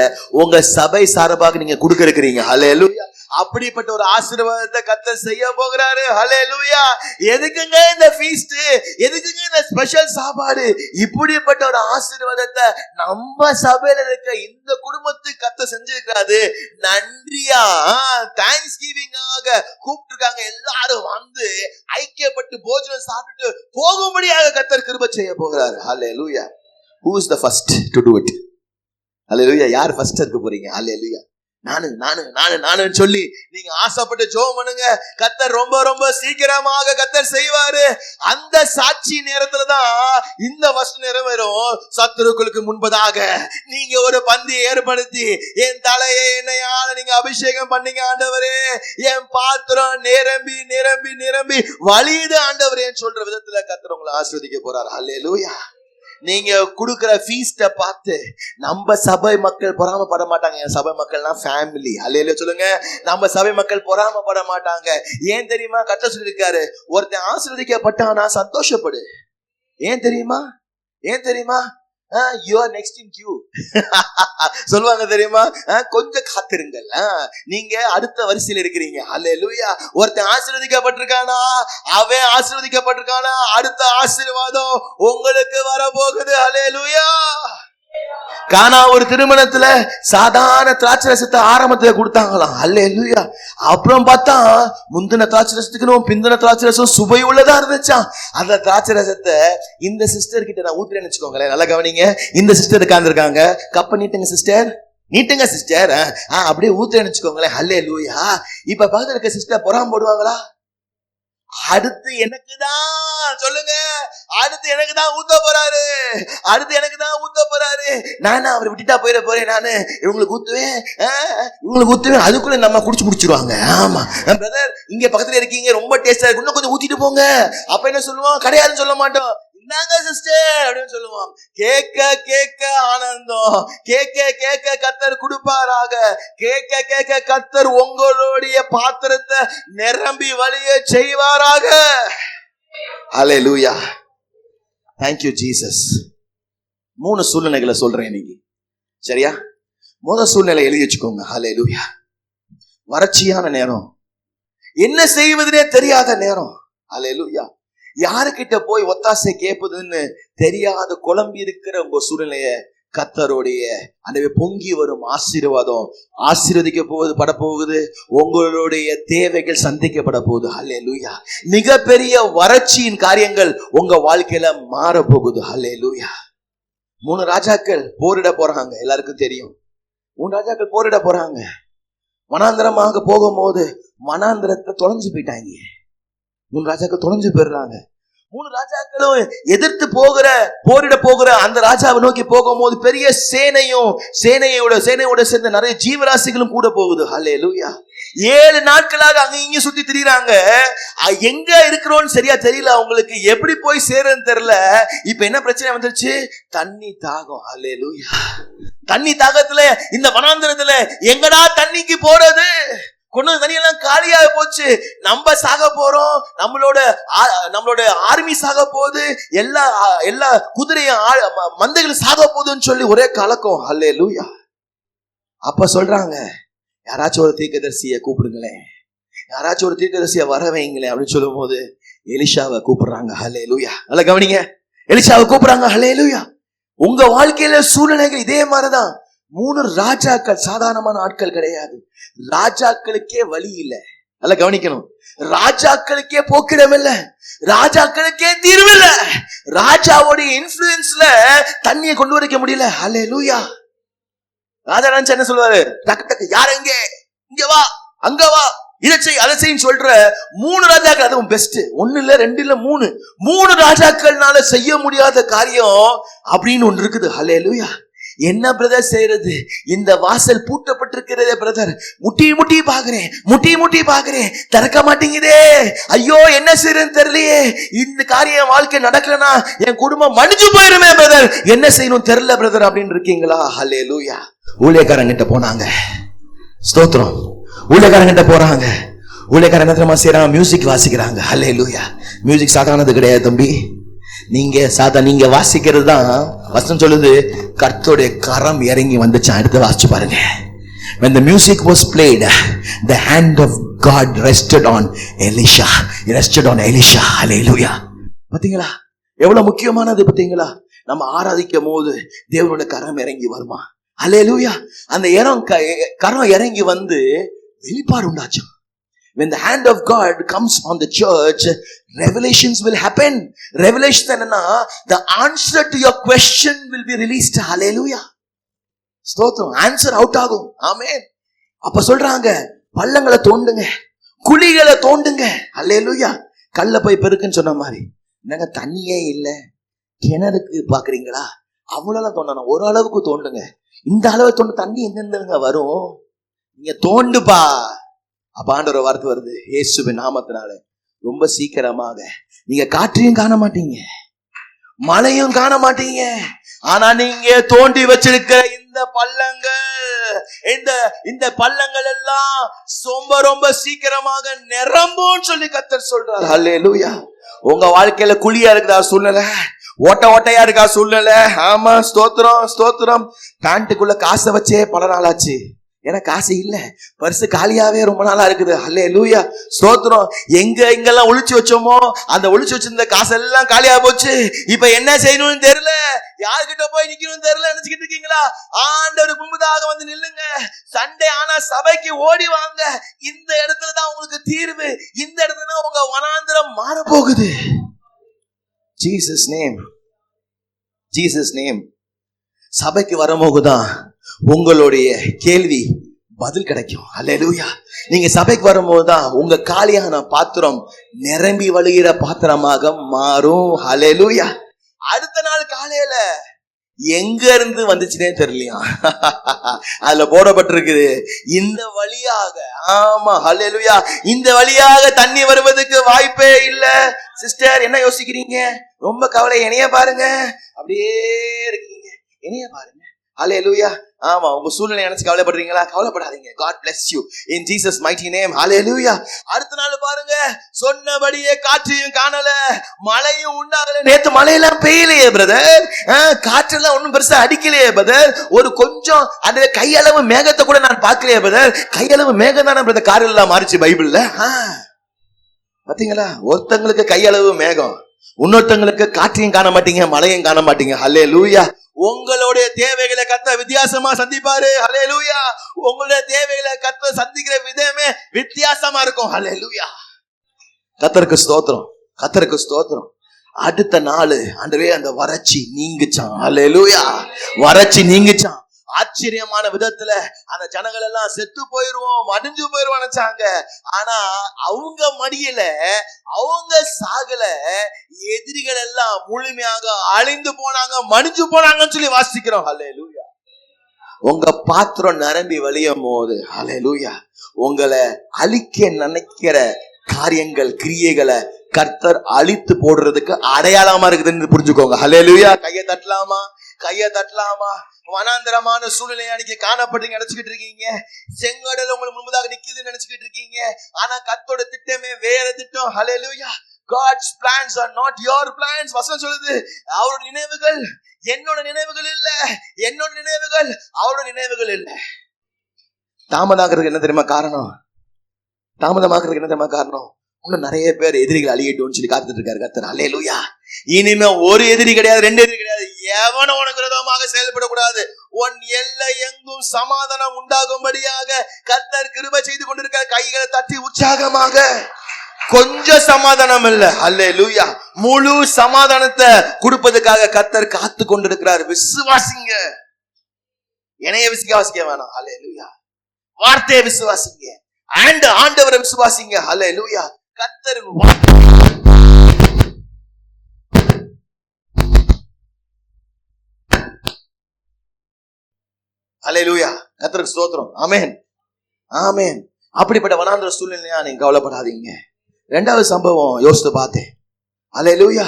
உங்க சபை சார்பாக நீங்க கொடுக்க இருக்கிறீங்க. ஹல்லேலூயா. அப்படிப்பட்ட ஒரு ஆசீர்வாதத்தை கர்த்தர் செய்ய போகிறாரு. ஹல்லேலூயா. எதுக்குங்க இந்த ஃபீஸ்ட்? எதுக்குங்க இந்த ஸ்பெஷல் சாப்பாடு? இப்படிப்பட்ட ஒரு ஆசீர்வாதத்தை நம்ம சபையில இருக்க இந்த குடும்பத்துக்கு கர்த்தர் செஞ்சிருக்காரு. நன்றியா தேங்க்ஸ் கிவிங்காக கூப்பிட்டுருக்காங்க. எல்லாரும் வந்து ஐக்கியப்பட்டு போஜனம் சாப்பிட்டு போகும்படியாக கர்த்தர் கிருபை செய்ய போகிறாரு. ஹல்லேலூயா. Who is the first to do it? ஹல்லேலூயா. யார் ஃபர்ஸ்ட் இருக்க போறீங்க? ஹல்லேலூயா. நானு சொல்லி நீங்க ஆசைப்பட்டு ஜெபம் பண்ணுங்க. கர்த்தர் ரொம்ப ரொம்ப சீக்கிரமாக கர்த்தர் செய்வாரு. அந்த சாட்சி நேரத்துலதான் இந்த வசனம் நிறைவேறும். சத்துருக்களுக்கு முன்பதாக நீங்க ஒரு பந்தியை ஏற்படுத்தி என் தலையை எண்ணெயால நீங்க அபிஷேகம் பண்ணீங்க ஆண்டவரே. என் பாத்திரம் நிரம்பி நிரம்பி நிரம்பி வழியுது ஆண்டவரே சொல்ற விதத்துல கர்த்தர் உங்களை ஆசீர்வதிக்க போறாரு. ஹல்லேலூயா. நீங்க கொடுக்கிற ஃபீஸ்ட பார்த்து நம்ம சபை மக்கள் பொறாமப்பட மாட்டாங்க. என் சபை மக்கள்னா ஃபேமிலி. அல்லேலூயா சொல்லுங்க. நம்ம சபை மக்கள் பொறாமப்பட மாட்டாங்க. ஏன் தெரியுமா? கர்த்தர் சொல்லியிருக்காரு, ஒருத்தன் ஆசீர்வதிக்கப்பட்டானா சந்தோஷப்படு. ஏன் தெரியுமா? ஏன் தெரியுமா? you are next in queue சொல்லுவாங்க தெரியுமா? கொஞ்சம் காத்திருங்கள், நீங்க அடுத்த வரிசையில் இருக்கிறீங்க. அல்லேலூயா. ஒருத்தன் ஆசீர்வதிக்கப்பட்டிருக்கானா, அவன் ஆசீர்வதிக்கப்பட்டிருக்கானா, அடுத்த ஆசீர்வாதம் உங்களுக்கு வரப்போகுது. அல்லேலூயா. கானா ஒரு திருமணத்துல சாதாரண திராட்சை ரசத்தை ஆரம்பத்துல கொடுத்தாங்களாம். அல்லேலூயா. அப்புறம் பார்த்தா முந்தின திராட்சை ரசத்துக்கு பிந்தின திராட்சை ரசம் சுவை உள்ளதா இருந்துச்சான். அந்த திராட்சை ரசத்தை இந்த சிஸ்டர் கிட்ட நான் ஊத்துறேன்னு வச்சுக்கோங்களேன். நல்லா கவனிங்க. இந்த சிஸ்டர் உட்கார்ந்துருக்காங்க. கப்ப நீட்டுங்க சிஸ்டர், நீட்டுங்க சிஸ்டர். அப்படியே ஊத்துறேன்னு வச்சுக்கோங்களேன். அல்லேலூயா. இப்ப பக்கத்துல இருக்க சிஸ்டர் பொறாம போடுவாங்களா? அடுத்து எனக்கு தான் சொல்லுங்க, அடுத்து எனக்கு தான் ஊத்த போறாரு, அடுத்து எனக்கு தான் ஊத்த போறாரு. நானே அவரை விட்டுட்டா போயிட போறேன். நானு இவங்களுக்கு ஊத்துவேன், இவங்களுக்கு ஊத்துவேன். அதுக்குள்ள நம்ம குடிச்சு முடிச்சிருவாங்க. ஆமா பிரதர், இங்க பக்கத்துல இருக்கீங்க, ரொம்ப டேஸ்டா இருக்கு, இன்னும் கொஞ்சம் ஊத்திட்டு போங்க. அப்ப என்ன சொல்லுவோம்? கிடையாதுன்னு சொல்ல மாட்டோம். இந்தாங்க சிஸ்டர் அப்படின்னு சொல்லுவோம். கேட்க கேட்க ஆனந்தம், கேட்க கேட்க கர்த்தர் கொடுப்பாராக. கேட்க கேட்க கர்த்தர் உங்களுடைய பாத்திரத்தை நிரம்பி வழிய செய்வாராக. ஹல்லேலூயா. Thank you Jesus. 3 சூழ்நிலைகளை சொல்றேன் இன்னைக்கு. சரியா? முதல் சூழ்நிலை எழுதி வச்சுக்கோங்க. ஹல்லேலூயா. வறட்சியான நேரம், என்ன செய்வதுனே தெரியாத நேரம். ஹல்லேலூயா. யாருக்கிட்ட போய் ஒத்தாசை கேட்பதுன்னு தெரியாத குழம்பி இருக்கிற உங்க சூழ்நிலைய கர்த்தருடைய அந்த பொங்கி வரும் ஆசீர்வாதம் ஆசீர்வதிக்க போகுது, படப்போகுது. உங்களுடைய தேவைகள் சந்திக்கப்பட போகுது. ஹல்லேலூயா. மிகப்பெரிய வறட்சியின் காரியங்கள் உங்க வாழ்க்கையில மாற போகுது. ஹல்லேலூயா. 3 ராஜாக்கள் போரிட போறாங்க. எல்லாருக்கும் தெரியும். 3 ராஜாக்கள் போரிட போறாங்க. வனாந்திரமாக போகும்போது வனாந்திரத்தை தொலைஞ்சு போயிட்டாங்க. 3 ராஜாக்கள் தொலைஞ்சு போயிடுறாங்க. 3 ராஜாக்களும் எதிர்த்து போரிட போகிற அந்த ராஜாவை நோக்கி போகும்போது பெரிய சேனையோட சேர்ந்த நிறைய ஜீவராசிகளும் கூட போகுது. ஹல்லேலூயா. 7 நாட்களாக அங்க இங்க சுத்தி திரியுறாங்க. எங்க இருக்கிறோம்னு சரியா தெரியல அவங்களுக்கு, எப்படி போய் சேருன்னு தெரியல. இப்ப என்ன பிரச்சனை வந்துருச்சு? தண்ணி தாகம். ஹல்லேலூயா. தண்ணி தாகத்துல இந்த வனாந்திரத்துல எங்கடா தண்ணிக்கு போறது? கொண்டு தண்ணியெல்லாம் காலியாக போச்சு. நம்ம சாக போறோம், நம்மளோட ஆர்மி சாக போகுது, எல்லா குதிரையும் மந்தைகளும் சாக போகுதுன்னு சொல்லி ஒரே கலக்கம். ஹல்லேலூயா. அப்ப சொல்றாங்க, யாராச்சும் ஒரு தீர்க்கதரிசியை கூப்பிடுங்களேன், யாராச்சும் ஒரு தீர்க்கதரிசியை வர வைங்களேன் அப்படின்னு சொல்லும் போது எலிஷாவை கூப்பிடுறாங்க. ஹல்லேலூயா. நல்லா கவனிங்க. எலிஷாவை கூப்பிடுறாங்க. ஹல்லேலூயா. உங்க வாழ்க்கையில சூழ்நிலைகள் இதே மாதிரிதான். 3 ராஜாக்கள் சாதாரணமான ஆட்கள் கிடையாது. ராஜாக்களுக்கே வழி இல்லை. நல்லா கவனிக்கணும். ராஜாக்களுக்கே போக்கிடம் இல்ல, ராஜாக்களுக்கே தீர்வு இல்ல. ராஜாவுடைய இன்ஃப்ளூயன்ஸ்ல தண்ணியை கொண்டு வரைக்க முடியல. ஹல்லேலூயா. ராஜா நினைச்சா என்ன சொல்லுவாரு? டக்கு டக்கு, யார் எங்க, இங்க வா, அங்க வா, இதை செய், அதை செய்யும் சொல்ற 3 ராஜாக்கள். அதுவும் பெஸ்ட். 1 இல்ல 2 இல்ல 3 ராஜாக்கள்னால செய்ய முடியாத காரியம் அப்படின்னு ஒன்று இருக்குது. ஹல்லேலூயா. என்ன பிரதர் செய்யறது? இந்த வாசல் பூட்டப்பட்டிருக்கிறதே பிரதர். முட்டி பாக்குறேன் திறக்க மாட்டேங்குதே. ஐயோ என்ன செய்யறதுன்னு தெரியலையே. இந்த காரியம் வாழ்க்கை நடக்கலனா என் குடும்பம் மடிஞ்சு போயிருமே பிரதர். என்ன செய்யணும் தெரியல பிரதர் அப்படின்னு இருக்கீங்களா? ஹல்லேலூயா. ஊழியக்காரங்கிட்ட போனாங்க. ஸ்தோத்திரம். ஊழியக்காரங்கிட்ட போறாங்க. ஊழியக்காரங்க என்ன தெரியுமா செய்யறாங்க? மியூசிக் வாசிக்கிறாங்க. ஹல்லேலூயா. மியூசிக் சாதாரணது கிடையாது தம்பி. நீங்க வாசிக்கிறது தான் வசனம் சொல்லுது, கர்த்தருடைய கரம் இறங்கி வந்துச்சான். எடுத்து வாசிச்சு பாருங்க. When the music was played, the hand of God rested on Elisha. Hallelujah. பாத்தீங்களா எவ்வளவு முக்கியமானது? பாத்தீங்களா நம்ம ஆராதிக்கும் போது தேவனுடைய கரம் இறங்கி வருமா? ஹல்லேலூயா. அந்த கரம் இறங்கி வந்து வெளிப்பாடு உண்டாச்சு. When the hand of God comes on the church, revelations will happen. Revelation என்னன்னா the answer to your question will be released. Hallelujah. ஸ்தோத்திரம். ஆன்சர் அவுட் ஆகும். ஆமென். அப்ப சொல்றாங்க, பள்ளங்களை தோண்டுங்க, குழிகளை தோண்டுங்க. ஹல்லேலூயா. கல்ல போய் பெருக்குன்னு சொன்ன மாதிரி, என்னங்க தண்ணியே இல்ல, கிணறுக்கு பாக்குறீங்களா? அவ்வளவு தோண்டணும். ஒரு அளவுக்கு தோண்டுங்க. இந்த அளவு தோண்டு தண்ணி எங்க வரும்? நீங்க தோண்டுப்பா. அப்ப ஆண்டவர் வார்த்தை வருது, இயேசுவின் நாமத்தினால ரொம்ப சீக்கிரமாக நீங்க காற்றையும் காண மாட்டீங்க, மழையும் காண மாட்டீங்க. ஆனா நீங்க தோண்டி வச்சிருக்கிற இந்த பள்ளங்கள் எல்லாம் ரொம்ப சீக்கிரமாக நிரம்பும் சொல்லி கர்த்தர் சொல்றார். ஹல்லேலூயா. உங்க வாழ்க்கையில குழியா இருக்குதா சூழ்நிலை? ஓட்டையா இருக்கா சூழ்நிலை? ஆமா. ஸ்தோத்திரம். பேண்ட்டுக்குள்ள காசை வச்சே பல நாள் ஆச்சு. ஏன்னா காசு இல்ல, பர்சு காலியாவே ரொம்ப நாளா இருக்குது. ஹல்லேலூயா. ஸ்தோத்திரம். எங்கெல்லாம் ஒளிச்சு வச்சோமோ அந்த ஒளிச்சு வச்சிருந்த காசெல்லாம் காலியா போச்சு. இப்ப என்ன செய்யணும்னு தெரியல, யாருக்கிட்ட போய் நிக்கணும்னு தெரியல நினைச்சுக்கிட்டு இருக்கீங்களா? ஆண்டவருக்கு முன்பதாக வந்து நில்லுங்க. சண்டே ஆனா சபைக்கு ஓடி வாங்க. இந்த இடத்துலதான் உங்களுக்கு தீர்வு. இந்த இடத்துல உங்க வனாந்திரம் மாற போகுது. Jesus name. சபைக்கு வரும்போதுதான் உங்களுடைய கேள்வி பதில் கிடைக்கும். ஹல்லேலூயா. நீங்க சபைக்கு வரும்போதுதான் உங்க காலியான பாத்திரம் நிரம்பி வழிகிற பாத்திரமாக மாறும். ஹல்லேலூயா. அடுத்த நாள் காலையில எங்க இருந்து வந்துச்சுன்னே தெரியலையா? அதுல போடப்பட்டிருக்குது, இந்த வழியாக. ஆமா. ஹல்லேலூயா. இந்த வழியாக தண்ணி வருவதற்கு வாய்ப்பே இல்ல. சிஸ்டர் என்ன யோசிக்கிறீங்க? ரொம்ப கவலை. என்னைய பாருங்க, அப்படியே இருக்கீங்க. என்னைய பாருங்க. ஹல்லேலூயா. ஆமா. உங்க சூழ்நிலை நினைச்சு கவலைப்படுறீங்களா? கவலைப்படாதீங்க. God bless you in Jesus mighty name. ஹல்லேலூயா. அடுத்த நாள் பாருங்க, சொன்னபடியே காற்றையும் காணல, மழையும் உண்டாகல. நேத்து மழையெல்லாம் பெய்யலையே பிரதர், காற்றெல்லாம் ஒன்னும் பெருசா அடிக்கலையே பிரதர், ஒரு கொஞ்சம் அந்த கையளவு மேகத்தை கூட நான் பார்க்கலையே பிரதர். கையளவு மேகம் தானே பிரதர் காரில் எல்லாம் மாறிச்சு பைபிள்ல. பாத்தீங்களா? ஒருத்தங்களுக்கு கையளவு மேகம், இன்னொருத்தங்களுக்கு காற்றையும் காண மாட்டீங்க, மழையும் காண மாட்டீங்க. ஹல்லேலூயா. உங்களுடைய தேவைகளை கர்த்தர் வித்தியாசமா சந்திப்பாரு. ஹல்லேலூயா. உங்களுடைய தேவைகளை கர்த்தர் சந்திக்கிற விதமே வித்தியாசமா இருக்கும். ஹல்லேலூயா. கர்த்தருக்கு ஸ்தோத்திரம். அடுத்த நாள் ஆண்டவரே அந்த வறட்சி நீங்குச்சான். ஹல்லேலூயா. வறட்சி நீங்குச்சான். ஆச்சரியமான விதத்துல அந்த ஜனங்கள் எல்லாம் செத்து போயிருவோம், அடிஞ்சு போயிருவோம் நினைச்சாங்க. ஆனா அவங்க மடியில அவங்க சாகல, எதிரிகள் எல்லாம் முழுமையாக அழிந்து போனாங்க, மடிஞ்சு போனாங்கன்னு சொல்லி வாசிக்கிறோம். ஹல்லேலூயா. உங்க பாத்திரம் நிரம்பி வழியும் போது, ஹல்லேலூயா, உங்களை அழிக்க நினைக்கிற காரியங்கள், கிரியைகளை கர்த்தர் அழித்து போடுறதுக்கு அடையாளமா இருக்குதுன்னு புரிஞ்சுக்கோங்க. ஹல்லேலூயா. கையை தட்டலாமா? வனாந்தரமான சூழ்நிலையை அன்னைக்கு காணப்படுறீங்க நினைச்சுக்கிட்டு இருக்கீங்க. செங்கடல் உங்களுக்கு முன்பதாக நிக்குதுன்னு நினைச்சுக்கிட்டு இருக்கீங்க. ஆனா கர்த்தரோட திட்டமே வேற திட்டம். ஹல்லேலூயா. God's plans are not your plans. வசனம் சொல்லுது, அவரோட நினைவுகள் என்னோட நினைவுகள் இல்ல, என்னோட நினைவுகள் அவரோட நினைவுகள் இல்ல. தாமதமாகிறதுக்கு என்ன தெரியுமா காரணம்? இன்னும் நிறைய பேர் எதிரிகள் அழியட்டும்னு சொல்லி காத்துட்டு இருக்காரு கர்த்தர். ஹல்லேலூயா. இனிமே ஒரு எதிரி கிடையாது, 2 எதிரி கிடையாது. எவனும் உனக்கு விரோதமாக செயல்படக்கூடாது. உன் எல்லை எங்கும் சமாதானம் உண்டாகும்படியாக கர்த்தர் கிருபை செய்து கொண்டிருக்க. கைகளை தட்டி உற்சாகமாக. கொஞ்சம் சமாதானம் இல்ல. ஹல்லேலூயா. முழு சமாதானத்தை கொடுப்பதற்காக கர்த்தர் காத்து கொண்டிருக்கிறார். விசுவாசிங்க. என்னைய விசுவாசிக்க வேணாம். ஹல்லேலூயா. வார்த்தையை விசுவாசிங்க. ஆண்டவரை விசுவாசிங்க. ஹல்லேலூயா. கர்த்தரின் அல்லேலூயா. கர்த்தருக்கு ஸ்தோத்திரம். ஆமென், ஆமென். அப்படிப்பட்ட வனாந்திர சூழ்நிலையா நீங்க கவலைப்படாதீங்க. இரண்டாவது சம்பவம் யோசித்து பார்த்தேன். அல்லேலூயா.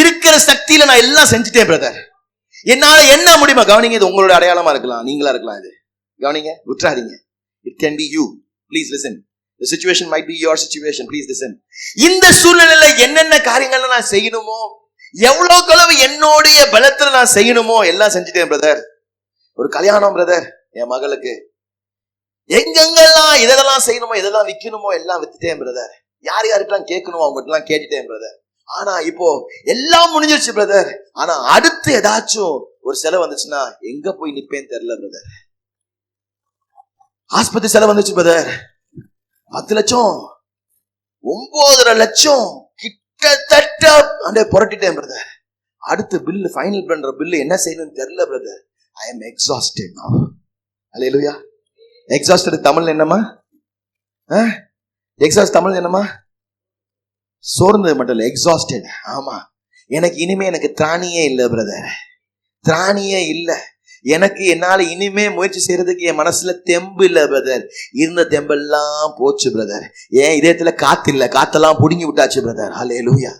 இருக்கிற சக்தியில நான் எல்லாம் செஞ்சுட்டேன் பிரதர், என்னால என்ன முடியுமா? கவனிங்க, இது உங்களோட அடையாளமா இருக்கலாம், நீங்களா இருக்கலாம். இது கவனிங்க, விட்டுறாதீங்க. It can be you. Please listen. The situation might be your situation. Please listen. இந்த சூழ்நிலையில என்னென்ன காரியங்கள் நான் செய்யணுமோ, எவ்வளவு அளவு என்னுடைய பலத்துல நான் செய்யணுமோ எல்லாம் செஞ்சுட்டேன் பிரதர். ஒரு கல்யாணம் பிரதர் என் மகளுக்கு, எங்கெங்கெல்லாம் இதெல்லாம் செய்யணுமோ, இதெல்லாம் விற்கணுமோ எல்லாம் வித்துட்டேன் பிரதர். யார் யாருக்கெல்லாம் கேட்கணுமோ அவங்ககிட்ட எல்லாம் கேட்டுட்டேன் பிரதர். ஆனா இப்போ எல்லாம் முடிஞ்சிருச்சு பிரதர். ஆனா அடுத்து ஏதாச்சும் ஒரு செலவு வந்துச்சுன்னா எங்க போய் நிப்பேன்னு தெரியல பிரதர். ஆஸ்பத்திரி செலவு வந்துச்சு பிரதர், 10 லட்சம் 9.5 லட்சம் கிட்டத்தட்ட புரட்டிட்டேன் பிரதர். அடுத்து பில்லு, ஃபைனல் பண்ற பில்லு என்ன செய்யணும்னு தெரியல brother. I am exhausted now. Hallelujah. Exhausted Tamil என்னமா? எக்ஸாஸ்ட் தமிழ் என்னமா? சோர்ந்தது மட்டும் இல்ல, எக்ஸாஸ்டட். ஆமா, எனக்கு இனிமே எனக்கு திராணியே இல்ல பிரதர், திராணியே இல்ல எனக்கு. என்னால இனிமே முயற்சி செய்யறதுக்கு என் மனசுல தெம்பு இல்ல பிரதர். இருந்த தெம்பெல்லாம் போச்சு பிரதர். ஏன் இதயத்துல காத்து இல்ல, காத்தெல்லாம் புடுங்கி விட்டாச்சு பிரதர். ஹல்லேலூயா.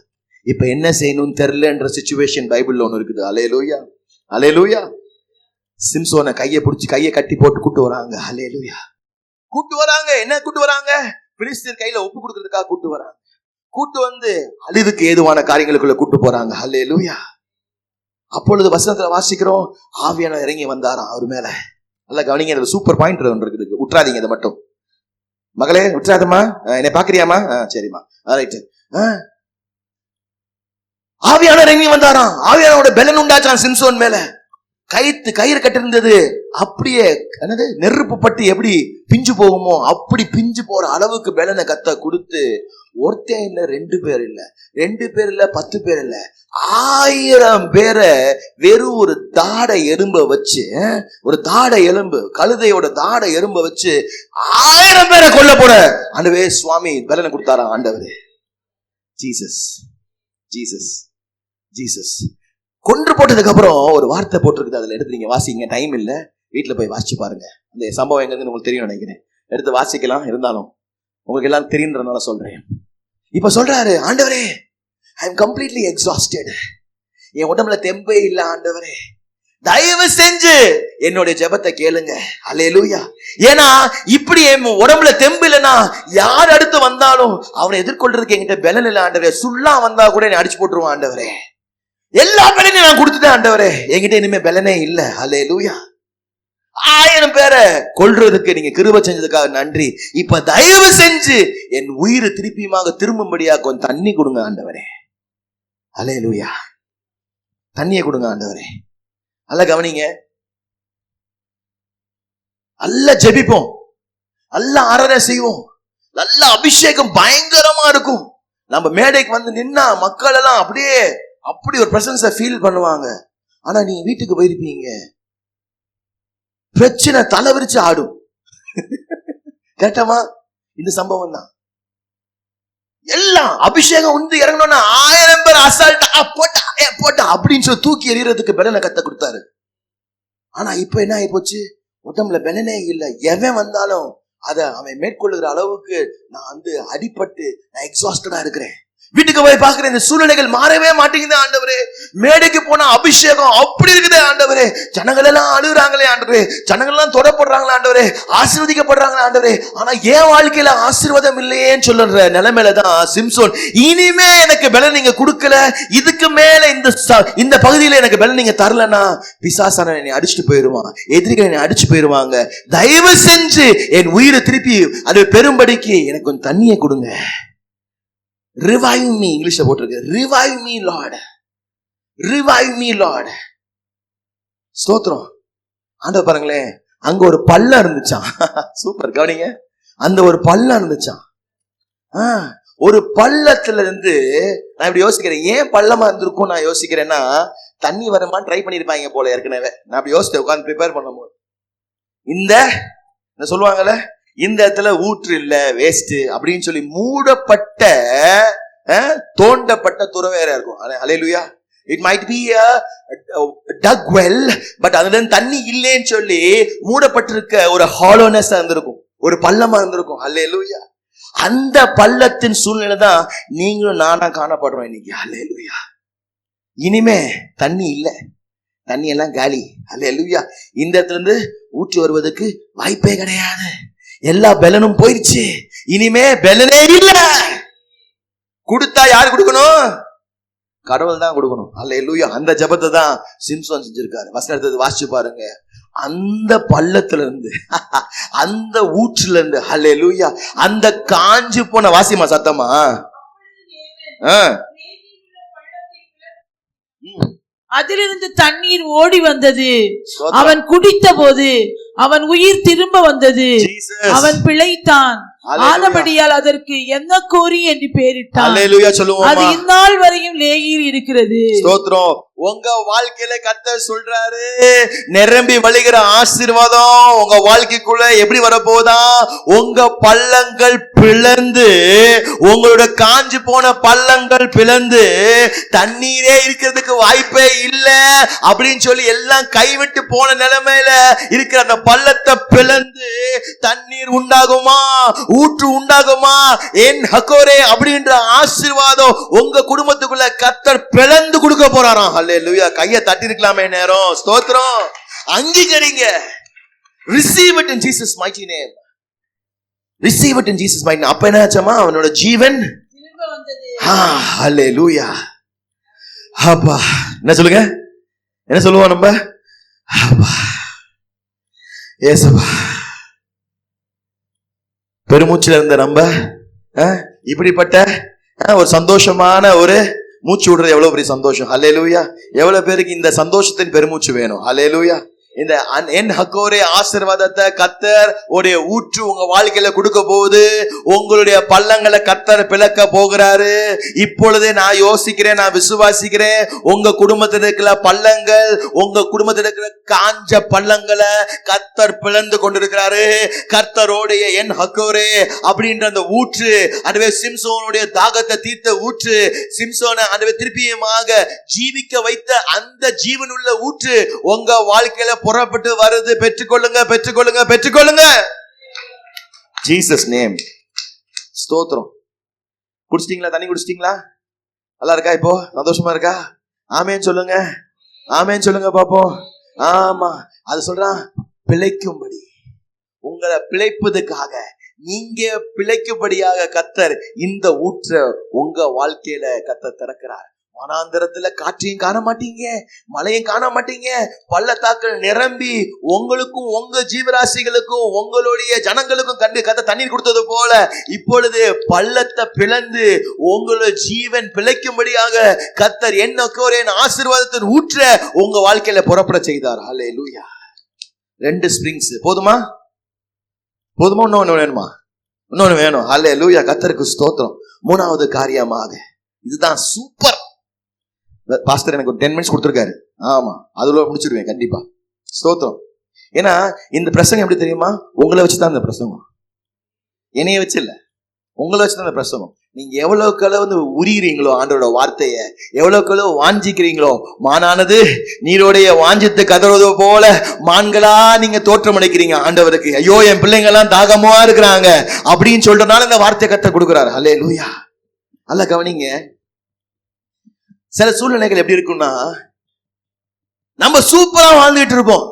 இப்ப என்ன செய்யணும்னு தெரியலன்ற சிச்சுவேஷன் பைபிள்ல ஒண்ணு இருக்குது. ஹல்லேலூயா, ஹல்லேலூயா. சிம்சோனை கையை பிடிச்சி கையை கட்டி போட்டு கூட்டு வராங்க. ஹல்லேலூயா. கூட்டு வராங்க. என்ன கூட்டு வராங்க? பிலிஸ்தீர் கையில ஒப்பு கொடுக்கறதுக்காக கூட்டு வராங்க. கூட்டு வந்து அழிவுக்கு ஏதுவான காரியங்களுக்குள்ள கூட்டு போறாங்க. ஹல்லேலூயா. அப்பொழுது வசனத்துல வாசிக்கிறோம், ஆவியானவர் இறங்கி வந்தாராம் அவர் மேல. நல்லா கவனிங்க, இதுல சூப்பர் பாயிண்ட் ஒன்று இருக்குது, விட்டுறாதீங்க இதை மட்டும். மகளே விட்டுறாதம்மா, என்னை பாக்குறியாமா? சரிம்மா, ரைட்டு. ஆவியானவர் இறங்கி வந்தாராம். ஆவியானோட பெலன் உண்டாச்சான் சிம்சோன் மேல. கயிறு கட்டிருந்தது அப்படியே என்னது நெருப்பு பட்டு எப்படி பிஞ்சு போகுமோ அப்படி பிஞ்சு போற அளவுக்கு பெலனை கத்த கொடுத்து, ஒருத்தன் இல்ல, 2 பேர் இல்ல, 2 பேர் இல்ல, 10 பேர் இல்ல, 1000 பேரை வெறும் ஒரு தாடை எறும்ப வச்சு, ஒரு தாடை எலும்பு, கழுதையோட தாடை எறும்ப வச்சு 1000 பேரை கொல்ல போற ஆண்டவே சுவாமி பெலனை கொடுத்தாராம் ஆண்டவரே. Jesus, Jesus, Jesus. கொன்று போட்டதுக்கு அப்புறம் ஒரு வார்த்தை போட்டிருக்குது, அதுல எடுத்து நீங்க வாசிங்க. டைம் இல்ல, வீட்டுல போய் வாசிச்சு பாருங்க. அந்த சம்பவம் எங்க உங்களுக்கு தெரியும் நினைக்கிறேன். எடுத்து வாசிக்கலாம், இருந்தாலும் உங்களுக்கு எல்லாம் தெரியுன்றனால சொல்றேன். இப்ப சொல்றாரு, ஆண்டவரே ஐ எம் கம்ப்ளீட்லி எக்ஸாஸ்டட், என் உடம்புல தெம்பே இல்ல ஆண்டவரே, தயவு செஞ்சு என்னுடைய ஜெபத்தை கேளுங்க. அல்லேலூயா. ஏன்னா இப்படி என் உடம்புல தெம்பு இல்லைன்னா யார் அடுத்து வந்தாலும் அவனை எதிர்கொள்றதுக்கு என்கிட்ட பலன் இல்லை ஆண்டவரே. சுள்ளா வந்தா கூட என்னை அடிச்சு போட்டுருவான் ஆண்டவரே. எல்லா பலனையும் நான் கொடுத்துட்டேன் ஆண்டவரே, என்கிட்ட இனிமே பலனே இல்ல. அல்லேலூயா. 1000 பேரை கொல்றதுக்கு நீங்க கிருபை செஞ்சதுக்காக நன்றி. இப்ப தயவு செஞ்சு என் உயிர் திருப்பியுமாக திரும்பும்படியா கொஞ்சம் தண்ணி கொடுங்க ஆண்டவரே. அல்லேலூயா. தண்ணியை கொடுங்க ஆண்டவரே. நல்லா கவனிங்க, நல்லா ஜெபிப்போம், நல்லா ஆராதனை செய்வோம், நல்ல அபிஷேகம் பயங்கரமா இருக்கும். நம்ம மேடைக்கு வந்து நின்னா மக்கள் எல்லாம் அப்படியே அப்படி ஒரு பிரசன்ஸை ஃபீல் பண்ணுவாங்க. ஆனா நீங்க வீட்டுக்கு போயிருப்பீங்க, பிரச்சனை தலைவிரிச்சு ஆடும். கேட்டமா? இந்த சம்பவம் தான். எல்லாம் அபிஷேகம் வந்து இறங்கணும்னா 1000 பேர் அசால்ட்டா போட்டா அப்படின்னு சொல்லி தூக்கி எறியறதுக்கு பெலனை கத்த கொடுத்தாரு. ஆனா இப்ப என்ன ஆகி போச்சு? உடம்புல பெலனே இல்லை. எவன் வந்தாலும் அதை அவன் மேற்கொள்ளுகிற அளவுக்கு நான் வந்து அடிபட்டு நான் எக்ஸாஸ்டடா இருக்கிறேன். வீட்டுக்கு போய் பாக்குறேன், இந்த சூழ்நிலைகள் மாறவே மாட்டேங்குது ஆண்டவரே. மேடைக்கு போனா அபிஷேகம் அப்படி இருக்குது ஆண்டவரே. ஜனங்கள் எல்லாம் அழுகுறாங்களே ஆண்டவரே, ஜனங்கள் எல்லாம் தொடப்படுறாங்களே ஆண்டவரே, ஆசீர்வதிக்கப்படுறாங்களே ஆண்டவரே. ஆனா என் வாழ்க்கையில ஆசீர்வாதம் இல்லையேன்னு சொல்லுற நிலைமையில தான் சிம்சோன், இனிமே எனக்கு பலன் நீங்க கொடுக்கல, இதுக்கு மேல இந்த பகுதியில எனக்கு பலன் நீங்க தரலன்னா பிசாசான என்னை அடிச்சுட்டு போயிருவான், எதிரிகள் என்னை அடிச்சு போயிருவாங்க. தயவு செஞ்சு என் உயிரை திருப்பி அது பெரும்படிக்கு எனக்கு கொஞ்சம் தண்ணியை கொடுங்க. Revive me, இங்கிலீஷ்ல போட்டிருக்கு. Revive me Lord, revive me Lord. ஸ்தோத்திரம். ஆண்டவர் பாருங்களேன், அங்க ஒரு பள்ளம் இருந்துச்சான். சூப்பர், கவனிங்க. அந்த ஒரு பள்ளம் இருந்துச்சான். ஒரு பள்ளத்துல இருந்து நான் இப்படி யோசிக்கிறேன், ஏன் பள்ளமா இருந்திருக்கும் நான் யோசிக்கிறேன்னா, தண்ணி வரமான்னு ட்ரை பண்ணிருப்பாங்க போல ஏற்கனவே. நான் அப்படி யோசித்தேன் உட்காந்து ப்ரிப்பேர் பண்ணும்போது. இந்த சொல்லுவாங்கல்ல, இந்த இடத்துல ஊற்று இல்ல, வேஸ்ட் அப்படின்னு சொல்லி மூடப்பட்ட தோண்டப்பட்ட துறவேற இருக்கும். அல்லேலூயா. It might be a dug well, but அதுல தண்ணி இல்லைன்னு சொல்லி மூடப்பட்டிருக்க ஒரு ஹாலோனஸ் இருந்திருக்கும், ஒரு பள்ளமா இருந்திருக்கும். அல்லேலூயா. அந்த பள்ளத்தின் சூழ்நிலை தான் நீங்களும் நானா காணப்படுறோம் இன்னைக்கு. அல்லேலூயா. இனிமே தண்ணி இல்ல, தண்ணி எல்லாம் காலி. அல்லேலூயா. இந்த இடத்துல இருந்து ஊற்றி வருவதற்கு வாய்ப்பே கிடையாது. எல்லா பெலனும் போயிடுச்சு. இனிமே பெலனே இல்ல. கொடுத்தா யாரு கொடுக்கணும்? கடவுள் தான் கொடுக்கணும். அல்லேலூயா. அந்த ஜெபத்தை தான் சிம்சோன் செஞ்சிருக்காரு. வசனத்தை வாசிச்சு பாருங்க. அந்த பள்ளத்துல இருந்து, அந்த ஊற்றுல இருந்து, அல்லேலூயா, அந்த காஞ்சு போன, வாசிமா சத்தமா, அதிலிருந்து தண்ணீர் ஓடி வந்தது. அவன் குடித்த போது அவன் உயிர் திரும்ப வந்தது. அவன் பிழைத்தான். ஆனபடியால் அதற்கு என்ன கோரி என்று பெயரிட்டான். அல்லேலூயா சொல்லுவோமா. அது இந்நாள் வரையும் லேகியில் இருக்கிறது. ஸ்தோத்திரம். உங்க வாழ்க்கையில கர்த்தர் சொல்றாரு, நிரம்பி வழிகிற ஆசீர்வாதம் உங்க வாழ்க்கைக்குள்ள எப்படி வரப்போதா? உங்க பள்ளங்கள் பிளந்து, உங்களோட காஞ்சு போன பள்ளங்கள் பிளந்து தண்ணீரே இருக்கிறதுக்கு வாய்ப்பே இல்ல அப்படின்னு சொல்லி எல்லாம் கைவிட்டு போன நிலைமையில இருக்கிற அந்த பள்ளத்தை பிளந்து தண்ணீர் உண்டாகுமா, ஊற்று உண்டாகுமா? என் ஹக்கோரே அப்படின்ற ஆசீர்வாதம் உங்க குடும்பத்துக்குள்ள கர்த்தர் பிளந்து கொடுக்க போறாராம். அல்லேலூயா. கையை தட்டி இருக்கலாமே நேரம். ஸ்தோத்திரம். அங்கீகரிங்க. Receive it in Jesus mighty name. Receive it in Jesus mighty name. அப்ப என்ன ஆச்சமா? அவனோட ஜீவன் திரும்ப வந்தது. அல்லேலூயா. அப்பா என்ன சொல்லுங்க? என்ன சொல்லுவோம் நம்ம? அப்பா ஏசப்பா. பெருமூச்சுல இருந்த நம்ம இப்படிப்பட்ட ஒரு சந்தோஷமான ஒரு மூச்சு விடுறது எவ்வளவு பெரிய சந்தோஷம். அல்லேலூயா. எவ்வளவு பேருக்கு இந்த சந்தோஷத்தின் பெருமூச்சு வேணும்? அல்லேலூயா. இந்த என் ஹக்கோரே ஆசீர்வாதத்தை கர்த்தர் உடைய ஊற்று உங்க வாழ்க்கையில கொடுக்க போகுது. உங்களுடைய பள்ளங்களை கர்த்தர் பிளக்க போகிறாரு. இப்பொழுதே நான் யோசிக்கிறேன், நான் விசுவாசிக்கிறேன். உங்க குடும்பத்தில் இருக்கிற பள்ளங்கள், உங்க குடும்பத்தில் இருக்கிற காஞ்ச பள்ளங்களை கர்த்தர் பிளந்து கொண்டிருக்கிறாரு. கர்த்தரோடைய என் ஹக்கோரே அப்படின்ற அந்த ஊற்று, அதுவே சிம்சோனுடைய தாகத்தை தீர்த்த ஊற்று, சிம்சோனை அதுவே திருப்பியமாக ஜீவிக்க வைத்த அந்த ஜீவனுள்ள ஊற்று உங்க வாழ்க்கையில புறப்பட்டு வருது. பெற்றுக்கொள்ளுங்க, பெற்றுக்கொள்ளுங்க, பெற்றுக்கொள்ளுங்க. Jesus name. ஸ்தோத்திரம். குடிச்சிட்டீங்களா? தண்ணி குடிச்சிட்டீங்களா? நல்லா இருக்கா? இப்போ சந்தோஷமா இருக்கா? ஆமேன் சொல்லுங்க. ஆமேன் சொல்லுங்க பாப்போம். ஆமா, அது சொல்றான், பிழைக்கும்படி, உங்களை பிழைப்பதுக்காக, நீங்க பிழைக்கும்படியாக கர்த்தர் இந்த ஊற்ற உங்க வாழ்க்கையில கர்த்தர் திறக்கிறார். வனாந்தரத்துல காற்றையும் காண மாட்டீங்க, மழையும் காண மாட்டீங்க. பள்ளத்தாக்கள் நிரம்பி உங்களுக்கும் உங்க ஜீவராசிகளுக்கும் உங்களுடைய ஜனங்களுக்கும் கர்த்தர் தண்ணீர் கொடுத்தது போல இப்பொழுது பள்ளத்தை பிளந்து உங்களுடைய ஜீவன் பிழைக்கும்படியாக கர்த்தர் என்ன ஆசீர்வாதத்தின் ஊற்ற உங்க வாழ்க்கையில புறப்பட செய்தார். அல்லேலூயா. 2 ஸ்பிரிங்ஸ் போதுமா? போதுமா? இன்னொன்னு வேணுமா? இன்னொன்னு வேணும். அல்லேலூயா. கர்த்தருக்கு ஸ்தோத்திரம். 3வது காரியமாக, இதுதான் சூப்பர். பாஸ்டர் எனக்கு ஒரு 10 மினிட்ஸ் கொடுத்துருக்காரு. ஆமா, அதுல முடிச்சிடுவேன் கண்டிப்பா. ஸ்தோத்திரம். ஏன்னா இந்த பிரசங்கம் எப்படி தெரியுமா? உங்களை வச்சுதான் இந்த பிரசங்கம். என்னைய வச்சு இல்ல, உங்களை வச்சுதான் இந்த பிரசங்கம். நீங்க எவ்வளவுக்கு அளவு உரிகிறீங்களோ ஆண்டோட வார்த்தைய, எவ்வளவுக்கு அளவு வாஞ்சிக்கிறீங்களோ, மானானது நீரோடைய வாஞ்சித்து கதறுவது போல மான்களா நீங்க தோற்றம் அடைக்கிறீங்க ஆண்டவருக்கு. ஐயோ என் பிள்ளைங்க எல்லாம் தாகமா இருக்கிறாங்க அப்படின்னு சொல்றதுனால இந்த வார்த்தையை கர்த்தர் கொடுக்கிறாரு. அல்லேலூயா. அல்ல கவனிங்க. சில சூழ்நிலைகள் எப்படி இருக்கும்னா, நம்ம சூப்பரா வாழ்ந்துட்டு இருப்போம்,